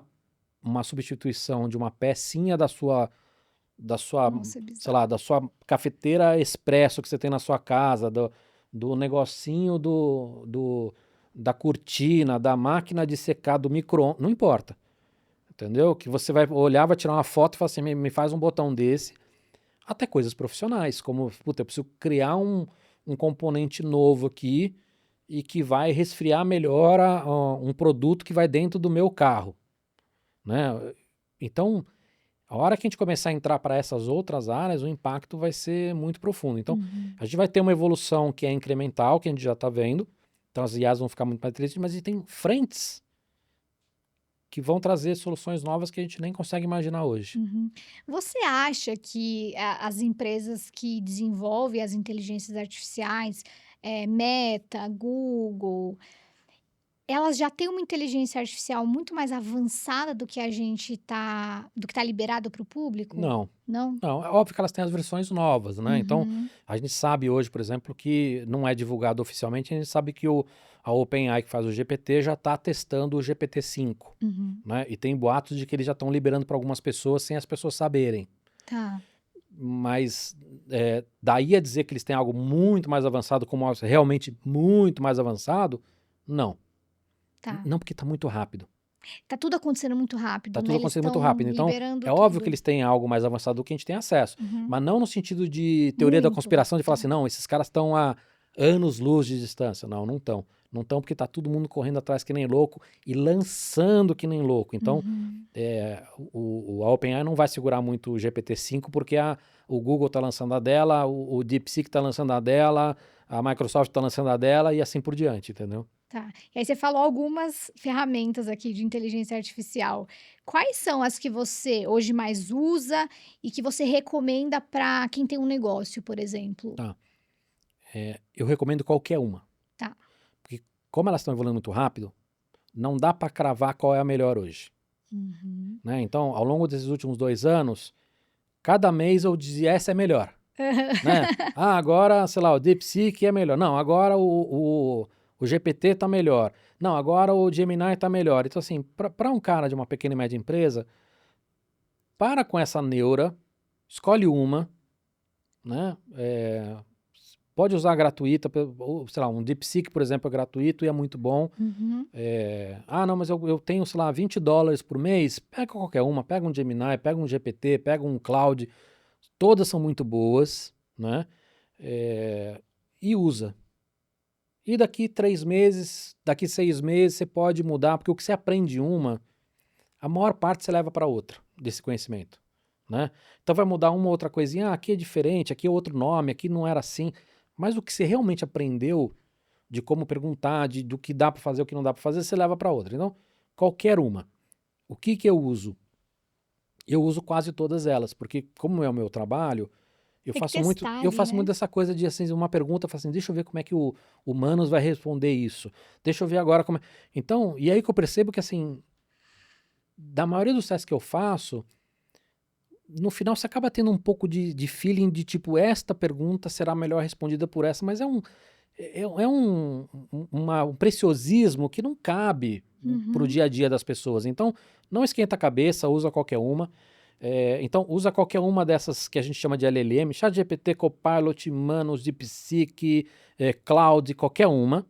substituição de uma pecinha da sua, Nossa, é sei lá, bizarro. da sua cafeteira expresso que você tem na sua casa, do negocinho da cortina, da máquina de secar, do micro-ondas, não importa. Entendeu? Que você vai olhar, vai tirar uma foto e falar assim, me faz um botão desse. Até coisas profissionais, como, puta, eu preciso criar um componente novo aqui e que vai resfriar melhor um produto que vai dentro do meu carro, né? Então, a hora que a gente começar a entrar para essas outras áreas, o impacto vai ser muito profundo. Então, Uhum. a gente vai ter uma evolução que é incremental, que a gente já está vendo. Então, as IAs vão ficar muito mais inteligentes, mas tem frentes que vão trazer soluções novas que a gente nem consegue imaginar hoje. Uhum. Você acha que as empresas que desenvolvem as inteligências artificiais, Meta, Google, elas já têm uma inteligência artificial muito mais avançada do que tá liberado para o público? Não, Não? não, é óbvio que elas têm as versões novas, né? Então, Uhum, a gente sabe hoje, por exemplo, que não é divulgado oficialmente, a gente sabe que a OpenAI que faz o GPT já está testando o GPT-5, uhum. né? E tem boatos de que eles já estão liberando para algumas pessoas sem as pessoas saberem. Tá, Mas daí a dizer que eles têm algo muito mais avançado, como algo realmente muito mais avançado, não. tá. Não porque está muito rápido. Tá tudo acontecendo muito rápido, Está né, tudo eles acontecendo muito estão rápido. Então, liberando é óbvio que tudo. eles têm algo mais avançado do que a gente tem acesso. Uhum. Mas não no sentido de teoria da Muito, conspiração, de falar tá. assim, não, esses caras estão a anos-luz de distância. Não, não estão. Não estão porque está todo mundo correndo atrás que nem louco e lançando que nem louco. Então, Uhum. a OpenAI não vai segurar muito o GPT-5 porque o Google está lançando a dela, o DeepSeek está lançando a dela, a Microsoft está lançando a dela e assim por diante, entendeu? Tá. E aí você falou algumas ferramentas aqui de inteligência artificial. Quais são as que você hoje mais usa e que você recomenda para quem tem um negócio, por exemplo? Tá. Eu recomendo qualquer uma. Tá. Porque como elas estão evoluindo muito rápido, não dá para cravar qual é a melhor hoje, Uhum. né? Então, ao longo desses últimos 2 anos, cada mês eu dizia essa é melhor, né? Ah, agora, sei lá, o DeepSeek é melhor. Não, agora o GPT tá melhor. Não, agora o Gemini tá melhor. Então, assim, para um cara de uma pequena e média empresa, para com essa neura, escolhe uma, né? Pode usar gratuita, ou, sei lá, um DeepSeek, por exemplo, é gratuito e é muito bom. Uhum. Não, mas eu tenho, sei lá, $20 por mês. Pega qualquer uma, pega um Gemini, pega um GPT, pega um Cloud. Todas são muito boas, né? E usa. E daqui 3 meses, daqui 6 meses, você pode mudar, porque o que você aprende em uma, a maior parte você leva para outra desse conhecimento, né? Então vai mudar uma ou outra coisinha, aqui é diferente, aqui é outro nome, aqui não era assim. Mas o que você realmente aprendeu de como perguntar, do que dá para fazer, o que não dá para fazer, você leva para outra. Então, qualquer uma. O que eu uso? Eu uso quase todas elas, porque como é o meu trabalho, Tem que testar eu ali, faço muito né? dessa coisa de assim, uma pergunta, eu falo assim, deixa eu ver como é que o Manos vai responder isso. Deixa eu ver agora como é. Então, e aí que eu percebo que assim, da maioria dos testes que eu faço, no final você acaba tendo um pouco de feeling de tipo, esta pergunta será melhor respondida por essa, mas um preciosismo que não cabe para o Uhum. dia a dia das pessoas. Então, não esquenta a cabeça, usa qualquer uma. Então, usa qualquer uma dessas que a gente chama de LLM, ChatGPT, Copilot, Manos, DeepSeek, Cloud, qualquer uma.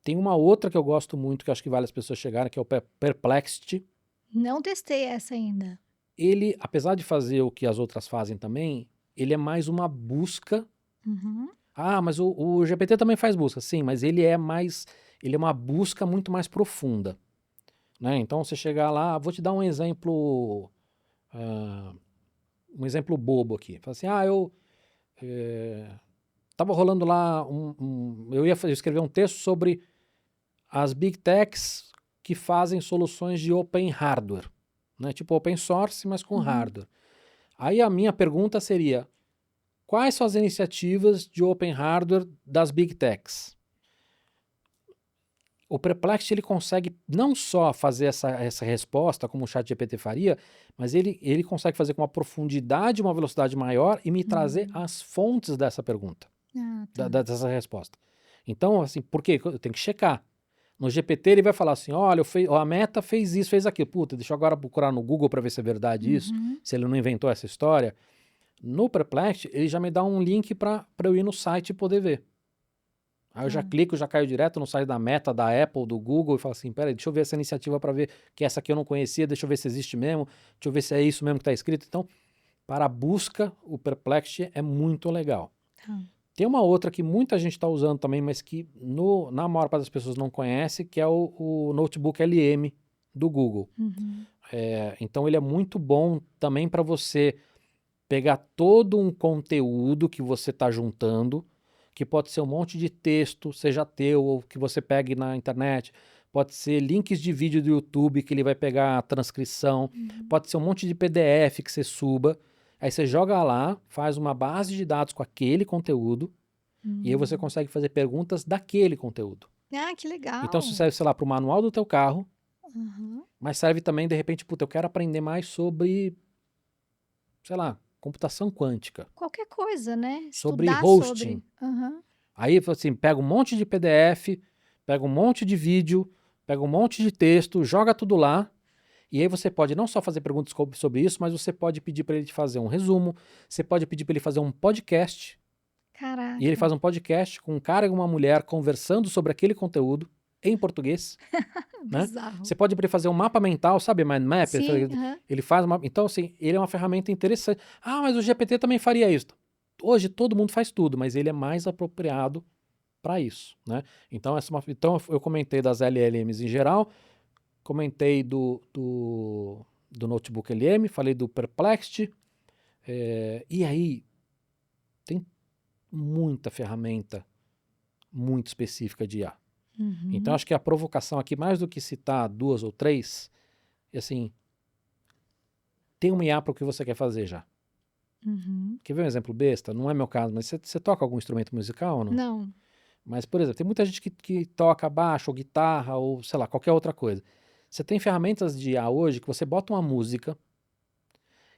Tem uma outra que eu gosto muito, que eu acho que vale as pessoas chegarem, que é o Perplexity. Não testei essa ainda. Ele, apesar de fazer o que as outras fazem também, ele é mais uma busca. Uhum. Ah, mas o GPT também faz busca, sim, mas ele é uma busca muito mais profunda, né? Então você chegar lá, vou te dar um exemplo bobo aqui. Fala assim, eu tava rolando lá eu ia escrever um texto sobre as big techs que fazem soluções de open hardware, né? Tipo open source, mas com Uhum. hardware. Aí a minha pergunta seria: quais são as iniciativas de open hardware das big techs? O Perplexity ele consegue não só fazer essa resposta como o ChatGPT faria, mas ele consegue fazer com uma profundidade e uma velocidade maior e me trazer Uhum. as fontes dessa pergunta, Ah, tá. dessa resposta. Então, assim, por quê? Eu tenho que checar. No GPT ele vai falar assim, olha, a Meta fez isso, fez aquilo. Puta, deixa eu agora procurar no Google para ver se é verdade isso, Uhum. se ele não inventou essa história. No Perplexity ele já me dá um link para eu ir no site e poder ver. Aí eu já Tá. clico, já caio direto no site da Meta, da Apple, do Google e falo assim, peraí, deixa eu ver essa iniciativa para ver que essa aqui eu não conhecia, deixa eu ver se existe mesmo, deixa eu ver se é isso mesmo que está escrito. Então, para a busca, o Perplexity é muito legal. Tá. Tem uma outra que muita gente está usando também, mas que na maior parte das pessoas não conhece, que é o Notebook LM do Google. Uhum. Então ele é muito bom também para você pegar todo um conteúdo que você está juntando, que pode ser um monte de texto, seja teu ou que você pegue na internet, pode ser links de vídeo do YouTube que ele vai pegar a transcrição, pode ser um monte de PDF que você suba, aí você joga lá, faz uma base de dados com aquele conteúdo, e aí você consegue fazer perguntas daquele conteúdo. Ah, que legal. Então isso serve, sei lá, para o manual do teu carro, Uhum. mas serve também, de repente, puta, eu quero aprender mais sobre, sei lá, computação quântica, Qualquer coisa, né? sobre Estudar hosting. sobre. Uhum. Aí, assim, pega um monte de PDF, pega um monte de vídeo, pega um monte de texto, joga tudo lá, e aí você pode não só fazer perguntas sobre isso, mas você pode pedir para ele te fazer um resumo, você pode pedir para ele fazer um podcast, Caraca. e ele faz um podcast com um cara e uma mulher conversando sobre aquele conteúdo em português, né? Bizarro. Você pode para ele fazer um mapa mental, sabe, mind map? Sim, aham. Ele faz uma... Então, assim, ele é uma ferramenta interessante. Ah, mas o GPT também faria isso. Hoje todo mundo faz tudo, mas ele é mais apropriado para isso, né? Então, então eu comentei das LLMs em geral, comentei do Notebook LM, falei do Perplexity, e aí tem muita ferramenta muito específica de IA. Uhum. Então, acho que a provocação aqui, mais do que citar 2 ou 3, é assim, tem uma IA para o que você quer fazer já. Uhum. Quer ver um exemplo besta? Não é meu caso, mas você toca algum instrumento musical ou não? Não. Mas, por exemplo, tem muita gente que toca baixo ou guitarra ou, sei lá, qualquer outra coisa. Você tem ferramentas de IA hoje que você bota uma música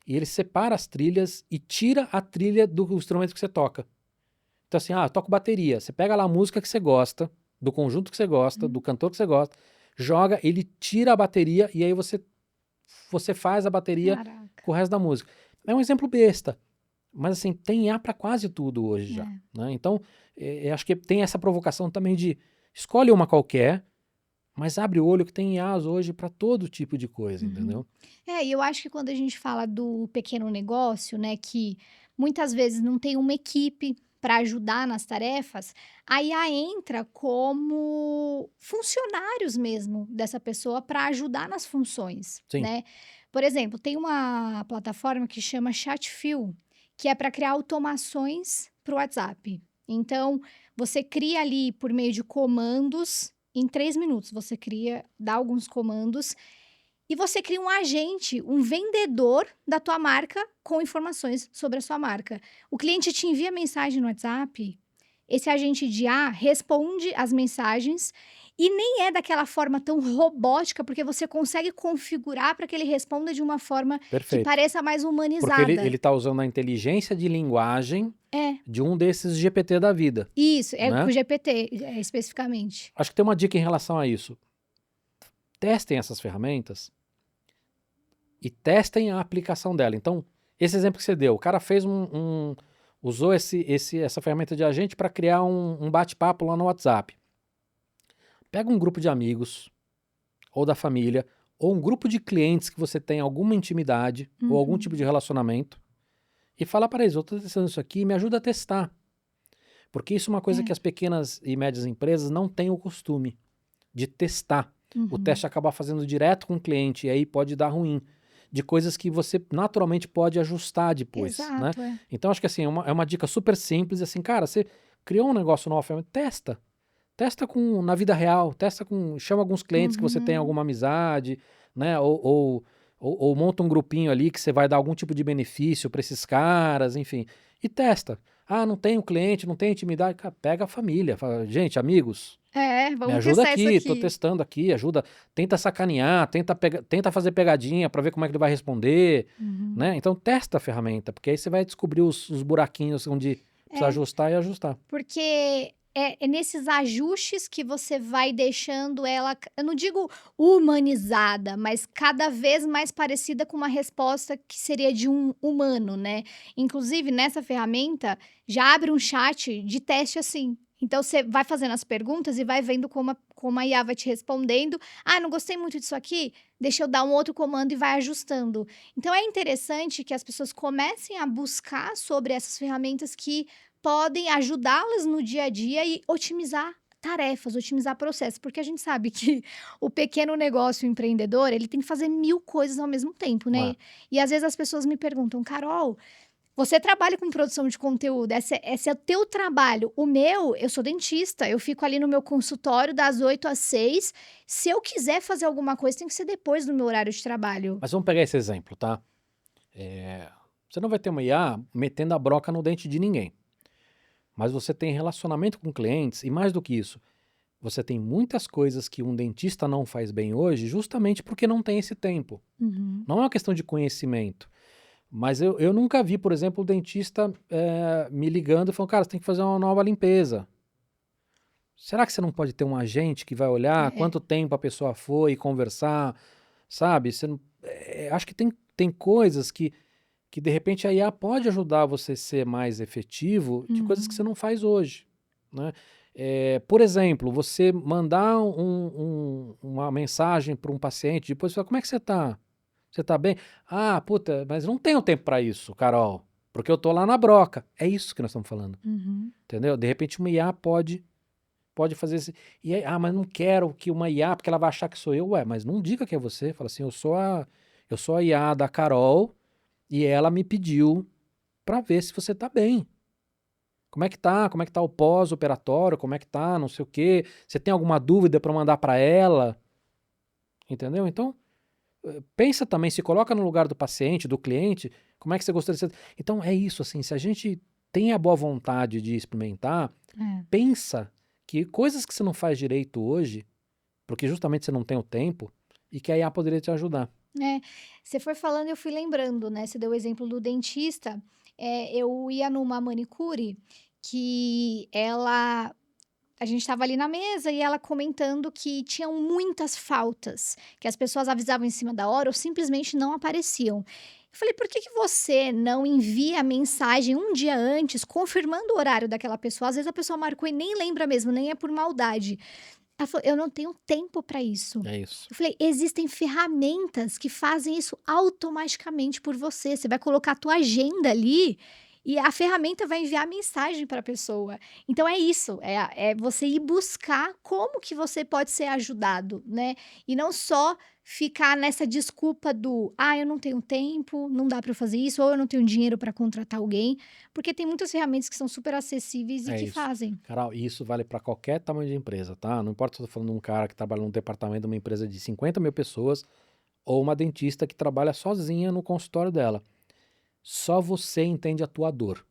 e ele separa as trilhas e tira a trilha do instrumento que você toca. Então, assim, eu toco bateria. Você pega lá a música que você gosta, do conjunto que você gosta, do cantor que você gosta, joga, ele tira a bateria e aí você faz a bateria Caraca. com o resto da música. É um exemplo besta. Mas, assim, tem IA para quase tudo hoje já. Né? Então, acho que tem essa provocação também de escolhe uma qualquer, mas abre o olho que tem IAs hoje para todo tipo de coisa, entendeu? E eu acho que quando a gente fala do pequeno negócio, né, que muitas vezes não tem uma equipe para ajudar nas tarefas, a IA entra como funcionários mesmo dessa pessoa para ajudar nas funções, Sim. né? Por exemplo, tem uma plataforma que chama Chatfill, que é para criar automações para o WhatsApp. Então, você cria ali por meio de comandos, em 3 minutos você dá alguns comandos e você cria um agente, um vendedor da tua marca com informações sobre a sua marca. O cliente te envia mensagem no WhatsApp, esse agente de IA responde as mensagens e nem é daquela forma tão robótica, porque você consegue configurar para que ele responda de uma forma que Perfeito. pareça mais Porque humanizada. ele tá usando a inteligência de linguagem É, de um desses GPT da vida. isso, é Né? com o GPT, especificamente. Acho que tem uma dica em relação a isso. Testem essas ferramentas e testem a aplicação dela. Então, esse exemplo que você deu, o cara fez usou essa ferramenta de agente para criar um bate-papo lá no WhatsApp. Pega um grupo de amigos, ou da família, ou um grupo de clientes que você tem alguma intimidade, ou algum tipo de relacionamento, e fala para eles, eu estou testando isso aqui, me ajuda a testar. Porque isso é uma coisa que as pequenas e médias empresas não têm o costume de testar. O teste acaba fazendo direto com o cliente, e aí pode dar ruim. De coisas que você naturalmente pode ajustar depois. Exato, né? Então, acho que assim, é uma dica super simples, assim, cara, você criou um negócio novo, testa. Testa na vida real, chama alguns clientes que você tem alguma amizade, né? Ou monta um grupinho ali que você vai dar algum tipo de benefício para esses caras, enfim. E testa. Ah, não tenho cliente, não tenho intimidade. Cara, pega a família. Fala, gente, amigos, vamos me ajuda testar aqui, isso tô aqui. testando aqui, ajuda. Tenta sacanear, tenta fazer pegadinha para ver como é que ele vai responder, né? Então testa a ferramenta, porque aí você vai descobrir os buraquinhos onde precisa ajustar e ajustar. Porque é nesses ajustes que você vai deixando ela, eu não digo humanizada, mas cada vez mais parecida com uma resposta que seria de um humano, né? Inclusive, nessa ferramenta, já abre um chat de teste assim. Então, você vai fazendo as perguntas e vai vendo como a IA vai te respondendo. Ah, não gostei muito disso aqui? Deixa eu dar um outro comando e vai ajustando. Então, é interessante que as pessoas comecem a buscar sobre essas ferramentas que podem ajudá-las no dia a dia e otimizar tarefas, otimizar processos, porque a gente sabe que o pequeno negócio, o empreendedor, ele tem que fazer 1000 coisas ao mesmo tempo, né? Ué. E às vezes as pessoas me perguntam, Carol, Você trabalha com produção de conteúdo, esse é o teu trabalho. O meu, eu sou dentista, eu fico ali no meu consultório das 8 às 6. Se eu quiser fazer alguma coisa, tem que ser depois do meu horário de trabalho. Mas vamos pegar esse exemplo, tá? Você não vai ter uma IA metendo a broca no dente de ninguém. Mas você tem relacionamento com clientes e mais do que isso, você tem muitas coisas que um dentista não faz bem hoje justamente porque não tem esse tempo. Uhum. Não é uma questão de conhecimento. Mas eu nunca vi, por exemplo, o dentista me ligando e falando, cara, você tem que fazer uma nova limpeza. Será que você não pode ter um agente que vai olhar É. quanto tempo a pessoa foi e conversar, sabe? Acho que tem coisas que de repente a IA pode ajudar você a ser mais efetivo de coisas que você não faz hoje, né? Por exemplo, você mandar uma mensagem para um paciente, depois falar, como é que você tá? Você tá bem? Ah, puta, mas não tenho tempo para isso, Carol, porque eu tô lá na broca. É isso que nós estamos falando, Uhum. entendeu? De repente uma IA pode fazer esse... E aí, mas não quero que uma IA, porque ela vai achar que sou eu. Ué, mas não diga que é você. Fala assim, eu sou a IA da Carol e ela me pediu para ver se você tá bem. Como é que tá? Como é que tá o pós-operatório? Como é que tá? Não sei o quê. Você tem alguma dúvida para mandar para ela? Entendeu? Então, pensa também, se coloca no lugar do paciente, do cliente, como é que você gostaria de ser... Então, é isso, assim, se a gente tem a boa vontade de experimentar, pensa que coisas que você não faz direito hoje, porque justamente você não tem o tempo, e que a IA poderia te ajudar. Você foi falando e eu fui lembrando, né? Você deu o exemplo do dentista. Eu ia numa manicure que a gente estava ali na mesa e ela comentando que tinham muitas faltas, que as pessoas avisavam em cima da hora ou simplesmente não apareciam. Eu falei, por que você não envia a mensagem um dia antes, confirmando o horário daquela pessoa? Às vezes a pessoa marcou e nem lembra mesmo, nem é por maldade. Ela falou, eu não tenho tempo para isso. É isso. Eu falei, existem ferramentas que fazem isso automaticamente por você. Você vai colocar a tua agenda ali e a ferramenta vai enviar mensagem para a pessoa. Então é isso, é você ir buscar como que você pode ser ajudado, né? E não só ficar nessa desculpa do, eu não tenho tempo, não dá para eu fazer isso, ou eu não tenho dinheiro para contratar alguém, porque tem muitas ferramentas que são super acessíveis e É que isso. fazem. Carol, e isso vale para qualquer tamanho de empresa, tá? Não importa se eu tô falando de um cara que trabalha num departamento de uma empresa de 50 mil pessoas ou uma dentista que trabalha sozinha no consultório dela. Só você entende a tua dor.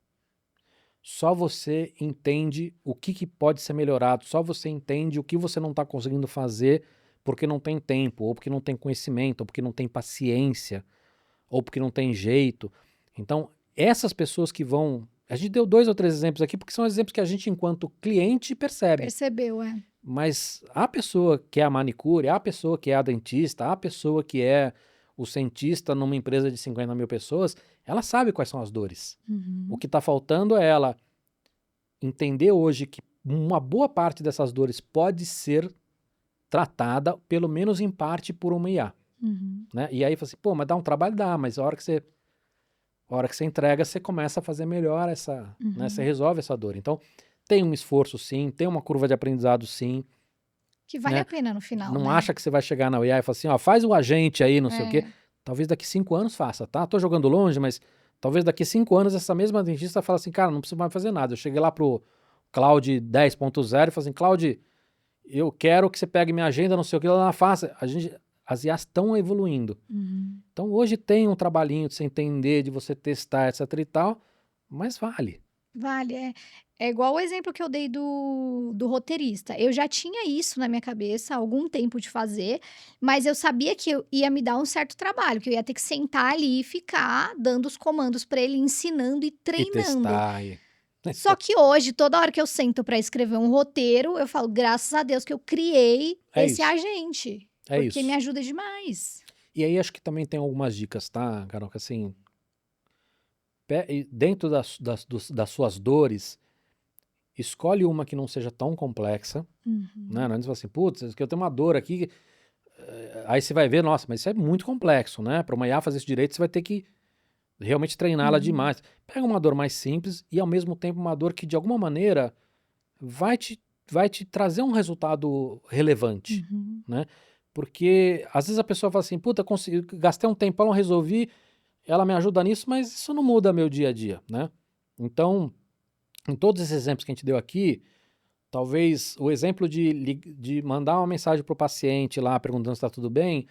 Só você entende o que pode ser melhorado. Só você entende o que você não está conseguindo fazer porque não tem tempo, ou porque não tem conhecimento, ou porque não tem paciência, ou porque não tem jeito. Então, essas pessoas que vão... A gente deu 2 ou 3 exemplos aqui, porque são exemplos que a gente, enquanto cliente, percebe. Percebeu, Mas a pessoa que é a manicure, a pessoa que é a dentista, a pessoa que é o cientista numa empresa de 50 mil pessoas, ela sabe quais são as dores. O que está faltando é ela entender hoje que uma boa parte dessas dores pode ser tratada, pelo menos em parte, por uma IA. Né? E aí, fala assim, pô, mas dá um trabalho? Dá, mas a hora que você entrega, você começa a fazer melhor né? Você resolve essa dor. Então, tem um esforço sim, tem uma curva de aprendizado sim. Que vale né? a pena no final, Não né? acha que você vai chegar na IA e falar assim, ó, faz o agente aí, não sei o quê. Talvez daqui 5 anos faça, tá? Tô jogando longe, mas talvez daqui 5 anos essa mesma dentista fala assim, cara, não preciso mais fazer nada. Eu cheguei lá pro Cloud 10.0 e falei assim, Cloud, eu quero que você pegue minha agenda, não sei o que, ela faça. As IAs estão evoluindo. Então hoje tem um trabalhinho de você entender, de você testar, etc e tal, mas vale. Vale, é igual o exemplo que eu dei do roteirista. Eu já tinha isso na minha cabeça há algum tempo de fazer, mas eu sabia que eu ia me dar um certo trabalho, que eu ia ter que sentar ali e ficar dando os comandos para ele, ensinando e E treinando. testar. Só que hoje, toda hora que eu sento para escrever um roteiro, eu falo, graças a Deus que eu criei É esse isso. agente, É porque isso. me ajuda demais. E aí acho que também tem algumas dicas, tá, Carol? Que assim, dentro das suas dores, escolhe uma que não seja tão complexa, né? Não é assim, putz, eu tenho uma dor aqui, aí você vai ver, nossa, mas isso é muito complexo, né? Para uma IA fazer isso direito, você vai ter que realmente treiná-la demais. Pega uma dor mais simples e ao mesmo tempo uma dor que de alguma maneira vai te trazer um resultado relevante, né? Porque às vezes a pessoa fala assim, puta, gastei um tempão, resolvi, ela me ajuda nisso, mas isso não muda meu dia a dia, né? Então, em todos esses exemplos que a gente deu aqui, talvez o exemplo de mandar uma mensagem para o paciente lá perguntando se está tudo bem,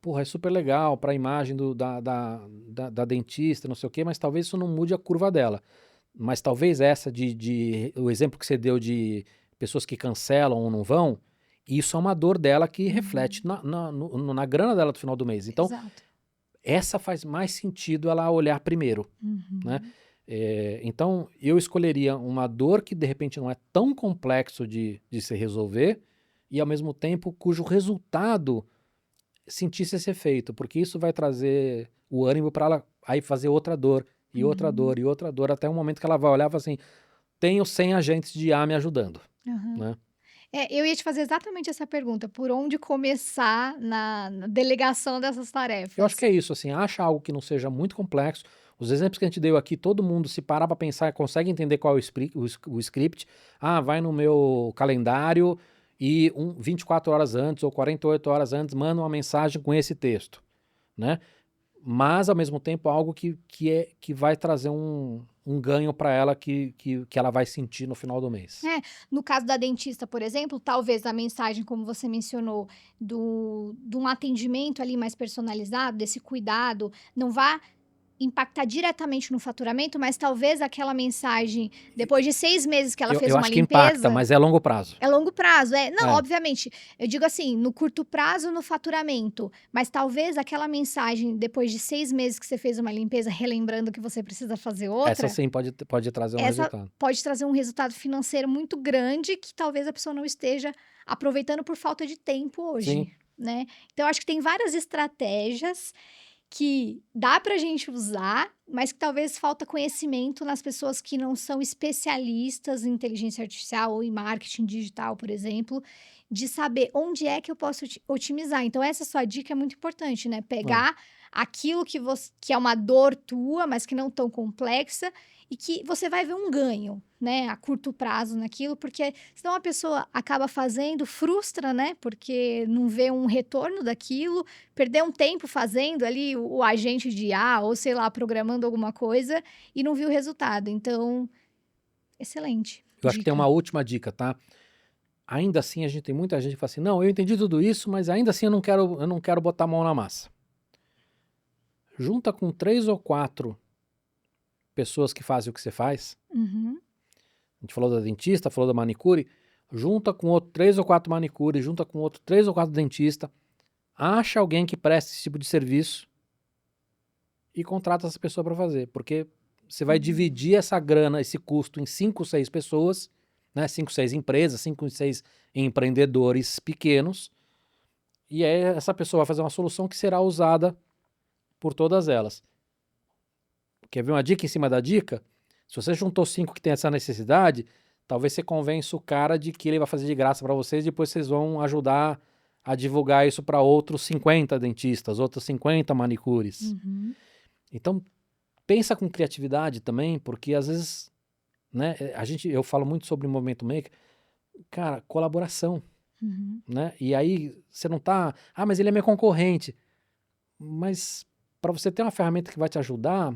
porra, é super legal para a imagem da dentista, não sei o quê, mas talvez isso não mude a curva dela. Mas talvez essa o exemplo que você deu de pessoas que cancelam ou não vão, isso é uma dor dela que reflete na grana dela do final do mês. Então, Exato. essa faz mais sentido ela olhar primeiro, né? Uhum. Então, eu escolheria uma dor que de repente não é tão complexo de se resolver e ao mesmo tempo cujo resultado sentisse esse efeito, porque isso vai trazer o ânimo para ela aí fazer outra dor e outra dor e outra dor, até um momento que ela vai olhar e falar assim, tenho 100 agentes de IA me ajudando, Aham. né? Eu ia te fazer exatamente essa pergunta, por onde começar na delegação dessas Eu acho que tarefas? é isso, assim, acha algo que não seja muito complexo. Os exemplos que a gente deu aqui, todo mundo, se parar para pensar, consegue entender qual é o script. Ah, vai no meu calendário e 24 horas antes ou 48 horas antes manda uma mensagem com esse texto, né? Mas, ao mesmo tempo, algo que vai trazer um ganho para ela que ela vai sentir no final do mês. É, no caso da dentista, por exemplo, talvez a mensagem, como você mencionou, de um atendimento ali mais personalizado, desse cuidado, não vá impactar diretamente no faturamento, mas talvez aquela mensagem, depois de 6 meses que ela fez Eu uma acho que impacta, limpeza, mas é a longo prazo. é longo prazo, é. Não, É, obviamente, eu digo assim, no curto prazo, no faturamento, mas talvez aquela mensagem, depois de 6 meses que você fez uma limpeza, relembrando que você precisa fazer essa outra, sim pode trazer um essa resultado. pode trazer um resultado financeiro muito grande que talvez a pessoa não esteja aproveitando por falta de tempo Sim, hoje, né. Então eu acho que tem várias estratégias que dá pra gente usar, mas que talvez falta conhecimento nas pessoas que não são especialistas em inteligência artificial ou em marketing digital, por exemplo, de saber onde é que eu posso otimizar. Então essa sua dica é muito importante, né, é. pegar aquilo que é uma dor tua, mas que não tão complexa, e que você vai ver um ganho, né, a curto prazo naquilo, porque senão a pessoa acaba fazendo, frustra, né, porque não vê um retorno daquilo, perder um tempo fazendo ali o agente de IA ou, sei lá, programando alguma coisa e não viu o resultado. Então, excelente Eu acho que tem dica. uma última dica, tá? Ainda assim, a gente tem muita gente que fala assim, não, eu entendi tudo isso, mas ainda assim eu não quero botar a mão na massa. Junta com 3 ou 4 pessoas que fazem o que você faz. Uhum, A gente falou da dentista, falou da manicure. Junta com outro 3 ou 4 manicure, junta com outro 3 ou 4 dentista. Acha alguém que preste esse tipo de serviço e contrata essa pessoa para fazer. Porque você vai dividir essa grana, esse custo em 5, 6 pessoas, né? 5, 6 empresas, 5, 6 empreendedores pequenos. E aí essa pessoa vai fazer uma solução que será usada por todas elas. Quer ver uma dica em cima da dica? Se você juntou 5 que tem essa necessidade, talvez você convença o cara de que ele vai fazer de graça para vocês e depois vocês vão ajudar a divulgar isso para outros 50 dentistas, outros 50 manicures. uhum, Então, pensa com criatividade também, porque às vezes, né, eu falo muito sobre o movimento maker, cara, colaboração, uhum. né? E aí você não tá, mas ele é meu concorrente. Mas para você ter uma ferramenta que vai te ajudar,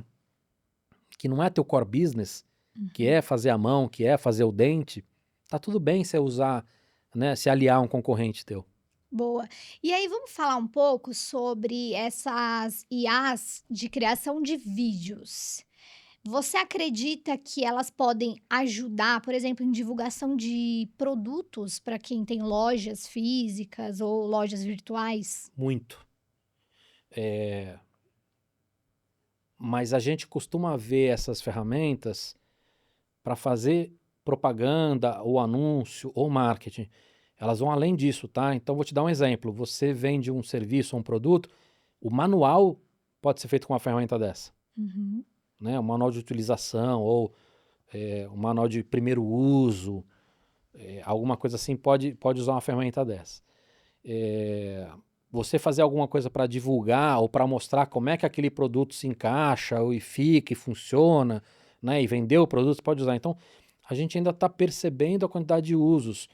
que não é teu core business, que é fazer a mão, que é fazer o dente, tá tudo bem você usar, né, se aliar a um concorrente teu. Boa. E aí vamos falar um pouco sobre essas IAs de criação de vídeos. Você acredita que elas podem ajudar, por exemplo, em divulgação de produtos para quem tem lojas físicas ou lojas virtuais? Muito. Mas a gente costuma ver essas ferramentas para fazer propaganda ou anúncio ou marketing. Elas vão além disso, tá? Então vou te dar um exemplo. Você vende um serviço ou um produto, o manual pode ser feito com uma ferramenta dessa, Uhum, né? Um manual de utilização ou um manual de primeiro uso, alguma coisa assim pode usar uma ferramenta dessa. Você fazer alguma coisa para divulgar ou para mostrar como é que aquele produto se encaixa e fica e funciona, né? E vender o produto, você pode usar. Então, a gente ainda está percebendo a quantidade de usos.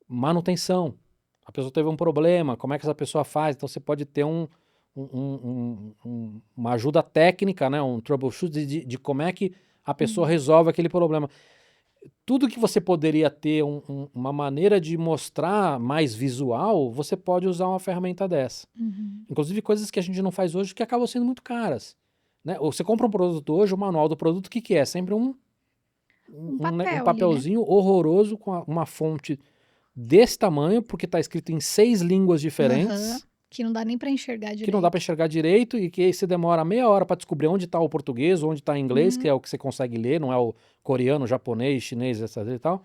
Manutenção. A pessoa teve um problema, como é que essa pessoa faz? Então, você pode ter uma ajuda técnica, né? Um troubleshoot de como é que a pessoa resolve aquele problema. Tudo que você poderia ter uma maneira de mostrar mais visual, você pode usar uma ferramenta dessa. Uhum. Inclusive coisas que a gente não faz hoje que acabam sendo muito caras, né? Ou você compra um produto hoje, o manual do produto, o que que é? Sempre um Papel ali, né? papelzinho horroroso com uma fonte desse tamanho, porque está escrito em 6 línguas diferentes, Aham. Que não dá nem pra enxergar que não dá para direito. enxergar direito e que aí você demora meia hora para descobrir onde está o português, onde está o inglês, que é o que você consegue ler, não é o coreano, japonês, chinês, etc e tal.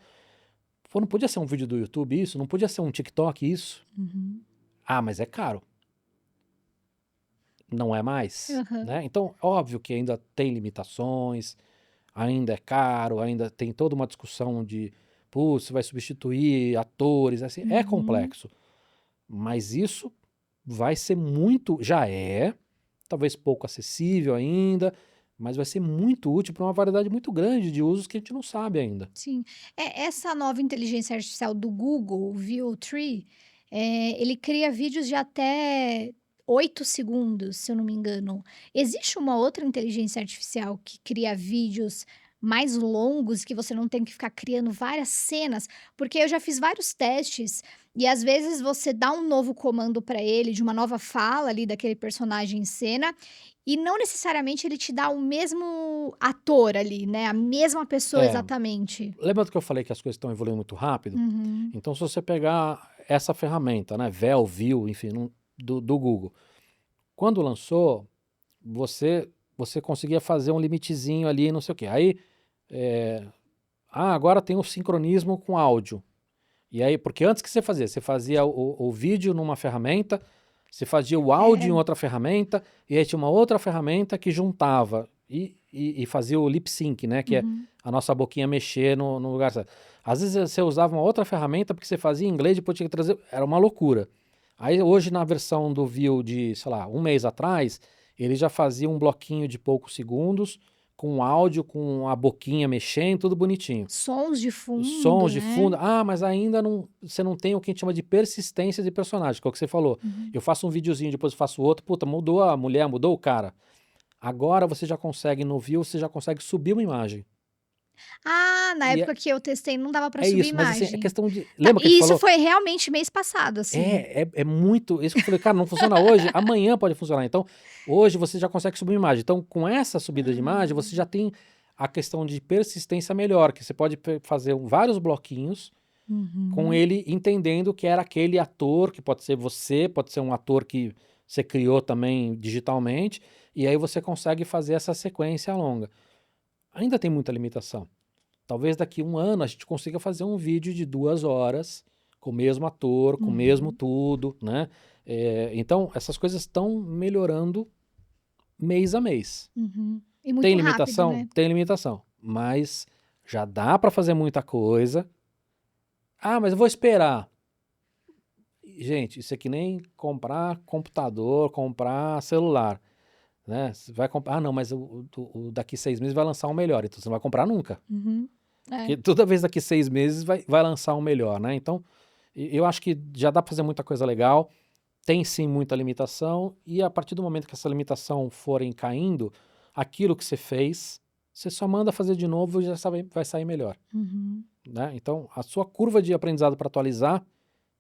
Pô, não podia ser um vídeo do YouTube isso? Não podia ser um TikTok isso? Uhum. Ah, mas é caro. Não é mais, Aham. né? Então, óbvio que ainda tem limitações, ainda é caro, ainda tem toda uma discussão de, pô, você vai substituir atores, assim, é Uhum. complexo. Mas isso vai ser muito, já é, talvez pouco acessível ainda, mas vai ser muito útil para uma variedade muito grande de usos que a gente não sabe ainda. Sim. Essa nova inteligência artificial do Google, o Veo 3, ele cria vídeos de até 8 segundos, se eu não me engano. Existe uma outra inteligência artificial que cria vídeos mais longos, que você não tem que ficar criando várias cenas? Porque eu já fiz vários testes e às vezes você dá um novo comando para ele, de uma nova fala ali daquele personagem em cena, e não necessariamente ele te dá o mesmo ator ali, né, a mesma pessoa É, exatamente. lembra do que eu falei que as coisas estão evoluindo muito rápido? Uhum. Então, se você pegar essa ferramenta, né, Veo, enfim, do Google, quando lançou, você conseguia fazer um limitezinho ali, não sei o quê. Aí, agora tem o sincronismo com áudio. E aí, porque antes que você fazia? Você fazia o vídeo numa ferramenta, você fazia o áudio em outra ferramenta, e aí tinha uma outra ferramenta que juntava e fazia o lip sync, né? Que é Uhum. a nossa boquinha mexer no lugar certo. Às vezes você usava uma outra ferramenta porque você fazia em inglês, depois tinha que trazer. Era uma loucura. Aí hoje, na versão do View de, sei lá, um mês atrás, ele já fazia um bloquinho de poucos segundos, com áudio, com a boquinha mexendo, tudo bonitinho. Sons de fundo, Sons de né. fundo. Ah, mas ainda não, você não tem o que a gente chama de persistência de personagem, que é o que você falou. Uhum. Eu faço um videozinho, depois eu faço outro, puta, mudou a mulher, mudou o cara. Agora você já consegue, no View, você já consegue subir uma imagem. Ah, na E época que eu testei não dava pra é subir isso, mas assim, é imagem. questão de. Tá, Lembra que a gente e isso falou? foi realmente mês passado, assim. É muito. Isso que eu falei, cara, não funciona hoje, amanhã pode funcionar. Então, hoje você já consegue subir uma imagem. Então, com essa subida de imagem, você já tem a questão de persistência melhor, que você pode fazer vários bloquinhos com Uhum. ele entendendo que era aquele ator, que pode ser você, pode ser um ator que você criou também digitalmente, e aí você consegue fazer essa sequência longa. Ainda tem muita limitação. Talvez daqui a um ano a gente consiga fazer um vídeo de 2 horas com o mesmo ator, com o mesmo Uhum. tudo, né? Então, essas coisas estão melhorando mês a mês. Uhum. E Tem muito rápido, limitação? né. Tem limitação, mas já dá para fazer muita coisa. Ah, mas eu vou esperar. Gente, isso é que nem comprar computador, comprar celular, né? Você vai comprar, não, mas o daqui 6 meses vai lançar um melhor, então você não vai comprar nunca. Uhum. É. Porque toda vez daqui 6 meses vai lançar um melhor, né? Então, eu acho que já dá para fazer muita coisa legal, tem sim muita limitação, e a partir do momento que essa limitação forem caindo, aquilo que você fez, você só manda fazer de novo e já sabe, vai sair melhor, Uhum. né? Então, a sua curva de aprendizado para atualizar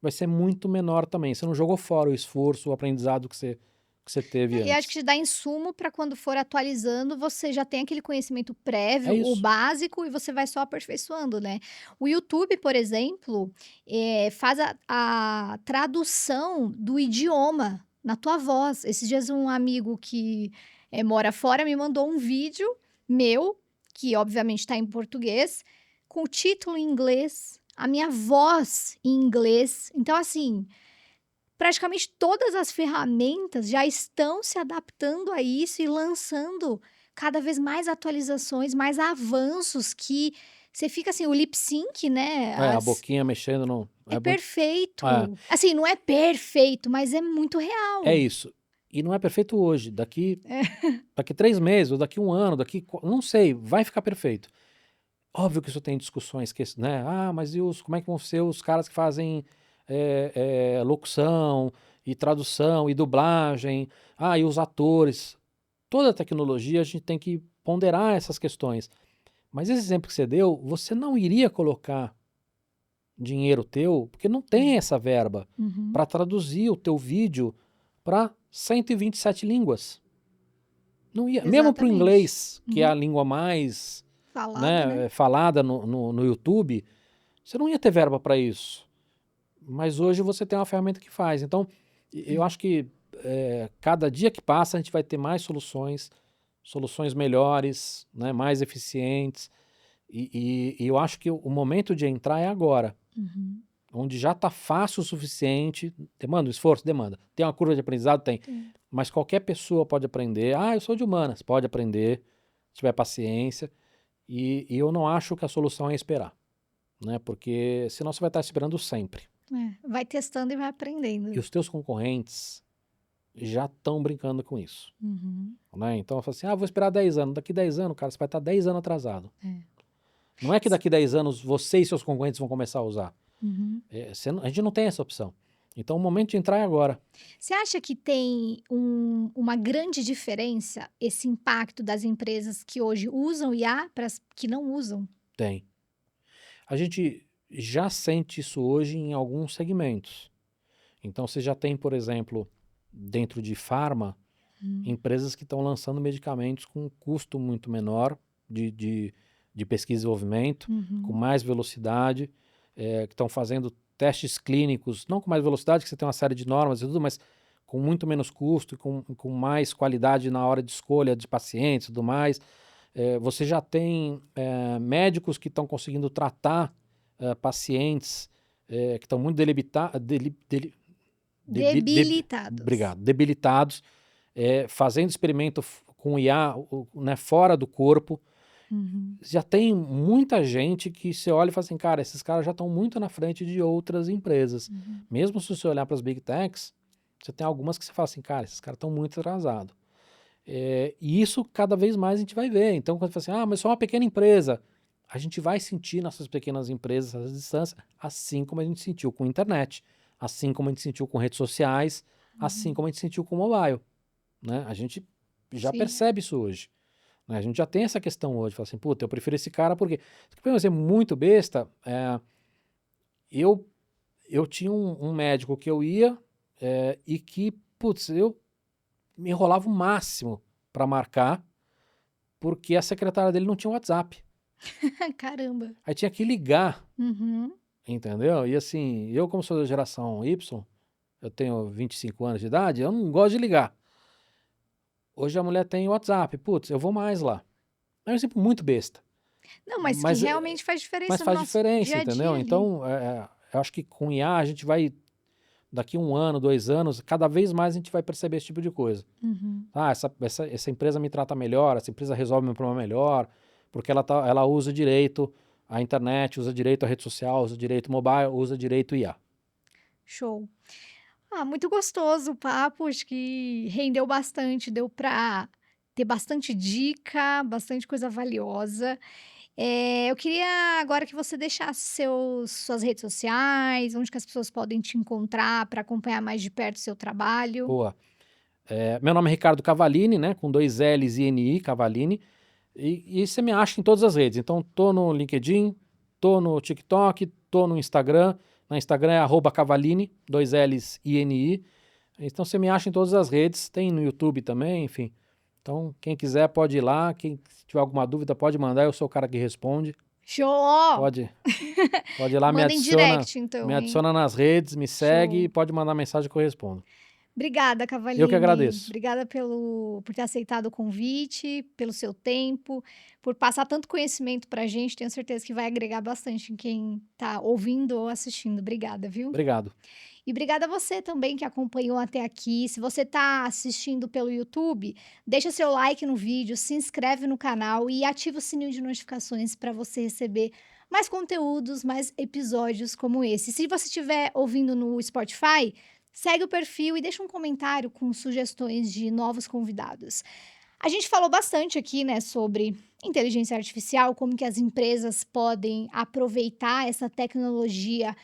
vai ser muito menor também. Você não jogou fora o esforço, o aprendizado que você teve E acho que antes. te dá insumo para quando for atualizando, você já tem aquele conhecimento É prévio, o isso. básico, e você vai só aperfeiçoando, né. O YouTube, por exemplo, faz a tradução do idioma na tua voz. Esses dias um amigo que, mora fora me mandou um vídeo meu, que obviamente está em português, com o título em inglês, a minha voz em inglês. Então assim, praticamente todas as ferramentas já estão se adaptando a isso e lançando cada vez mais atualizações, mais avanços, que você fica assim, o lip sync, né, A as boquinha mexendo não é é muito. É, perfeito. Assim, não é perfeito, mas é muito é real. isso. E não é perfeito hoje. Daqui, É. daqui 3 meses, ou daqui um ano, não sei, vai ficar perfeito. Óbvio que isso tem discussões, que, né? Ah, mas como é que vão ser os caras que fazem locução e tradução, e dublagem, e os atores. Toda a tecnologia a gente tem que ponderar essas questões. Mas esse exemplo que você deu, você não iria colocar dinheiro teu, porque não tem essa verba Uhum. para traduzir o teu vídeo para 127 línguas. Não ia. Mesmo para o Exatamente. inglês, que é Uhum. a língua mais Falada, né? falada no YouTube, você não ia ter verba para isso. Mas hoje você tem uma ferramenta que faz. Então, eu acho que cada dia que passa a gente vai ter mais soluções melhores, né, mais eficientes. E eu acho que o momento de entrar é agora, Uhum. onde já está fácil o suficiente. Demanda um esforço? Demanda. Tem uma curva de aprendizado? Tem. Tem. Mas qualquer pessoa pode aprender. Eu sou de humanas. Pode aprender, se tiver paciência. E eu não acho que a solução é esperar, né? Porque senão você vai estar esperando sempre. Vai testando e vai aprendendo. E os teus concorrentes já estão brincando com isso. Uhum. Né? Então, eu falo assim, vou esperar 10 anos. Daqui 10 anos, cara, você vai estar 10 anos atrasado. Não é que daqui 10 anos você e seus concorrentes vão começar a usar. Uhum. A gente não tem essa opção. Então, o momento de entrar é agora. Você acha que tem uma grande diferença esse impacto das empresas que hoje usam IA para as que não usam? Tem. A gente já sente isso hoje em alguns segmentos. Então, você já tem, por exemplo, dentro de farma, empresas que estão lançando medicamentos com um custo muito menor de pesquisa e desenvolvimento, com mais velocidade, que estão fazendo testes clínicos, não com mais velocidade, que você tem uma série de normas e tudo, mas com muito menos custo e com mais qualidade na hora de escolha de pacientes e tudo mais. Você já tem médicos que estão conseguindo tratar pacientes que estão muito Debilitados. Obrigado, debilitados, fazendo experimento com IA, né, fora do corpo. Já tem muita gente que você olha e fala assim, cara, esses caras já estão muito na frente de outras empresas. Mesmo se você olhar para as Big Techs, você tem algumas que você fala assim, cara, esses caras estão muito atrasados. E isso cada vez mais a gente vai ver. Então, quando você fala assim, mas só uma pequena empresa, a gente vai sentir nessas pequenas empresas essa distância, assim como a gente sentiu com a internet, assim como a gente sentiu com redes sociais, assim como a gente sentiu com o mobile. Né? A gente já percebe isso hoje. Né? A gente já tem essa questão hoje. Fala assim, puta, eu prefiro esse cara porque... Pra ser muito besta, eu tinha um médico que eu ia e que, putz, eu me enrolava o máximo para marcar porque a secretária dele não tinha WhatsApp. Caramba. Aí tinha que ligar, entendeu? E assim, eu como sou da geração Y, eu tenho 25 anos de idade, eu não gosto de ligar. Hoje a mulher tem WhatsApp, putz, eu vou mais lá. É um exemplo muito besta. Não, mas que realmente faz diferença Mas no faz nosso diferença, dia a dia entendeu? ali. Então, eu acho que com IA a gente vai, daqui 1 ano, 2 anos, cada vez mais a gente vai perceber esse tipo de coisa. Essa empresa me trata melhor, essa empresa resolve meu problema melhor, porque ela usa direito a internet, usa direito a rede social, usa direito mobile, usa direito IA. Show. Muito gostoso o papo, acho que rendeu bastante, deu para ter bastante dica, bastante coisa valiosa. Eu queria agora que você deixasse suas redes sociais, onde que as pessoas podem te encontrar para acompanhar mais de perto o seu trabalho. Boa. Meu nome é Ricardo Cavallini, né? Com 2 L's e N-I, Cavallini. E você me acha em todas as redes. Então, tô no LinkedIn, tô no TikTok, tô no Instagram. Na Instagram é @Cavallini, 2 L's e N-I. Então, você me acha em todas as redes. Tem no YouTube também, enfim. Então, quem quiser pode ir lá. Quem tiver alguma dúvida pode mandar. Eu sou o cara que responde. Show! Pode ir lá, Manda em direct, então, me hein? adiciona nas redes, me segue Show. e pode mandar mensagem que eu respondo. Obrigada, Cavallini. Eu que agradeço. Obrigada por ter aceitado o convite, pelo seu tempo, por passar tanto conhecimento pra gente. Tenho certeza que vai agregar bastante em quem tá ouvindo ou assistindo. Obrigada, viu? Obrigado. E obrigada a você também que acompanhou até aqui. Se você tá assistindo pelo YouTube, deixa seu like no vídeo, se inscreve no canal e ativa o sininho de notificações para você receber mais conteúdos, mais episódios como esse. Se você estiver ouvindo no Spotify, segue o perfil e deixa um comentário com sugestões de novos convidados. A gente falou bastante aqui, né, sobre inteligência artificial, como que as empresas podem aproveitar essa tecnologia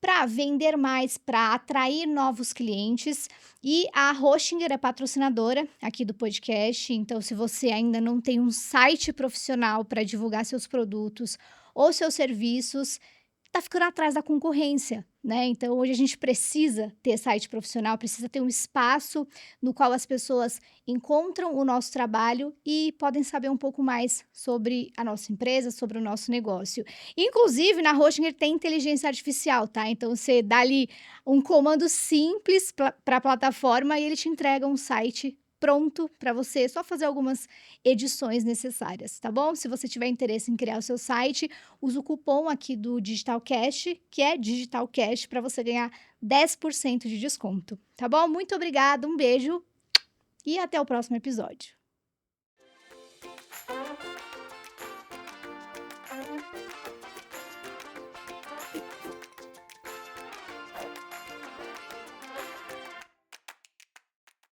para vender mais, para atrair novos clientes. E a Hostinger é patrocinadora aqui do podcast, então se você ainda não tem um site profissional para divulgar seus produtos ou seus serviços, tá ficando atrás da concorrência, né? Então hoje a gente precisa ter site profissional, precisa ter um espaço no qual as pessoas encontram o nosso trabalho e podem saber um pouco mais sobre a nossa empresa, sobre o nosso negócio. Inclusive, na Hostinger tem inteligência artificial, tá? Então você dá ali um comando simples para a plataforma e ele te entrega um site pronto para você só fazer algumas edições necessárias, tá bom? Se você tiver interesse em criar o seu site, usa o cupom aqui do DigitalCast, que é DigitalCast, para você ganhar 10% de desconto, tá bom? Muito obrigada, um beijo e até o próximo episódio.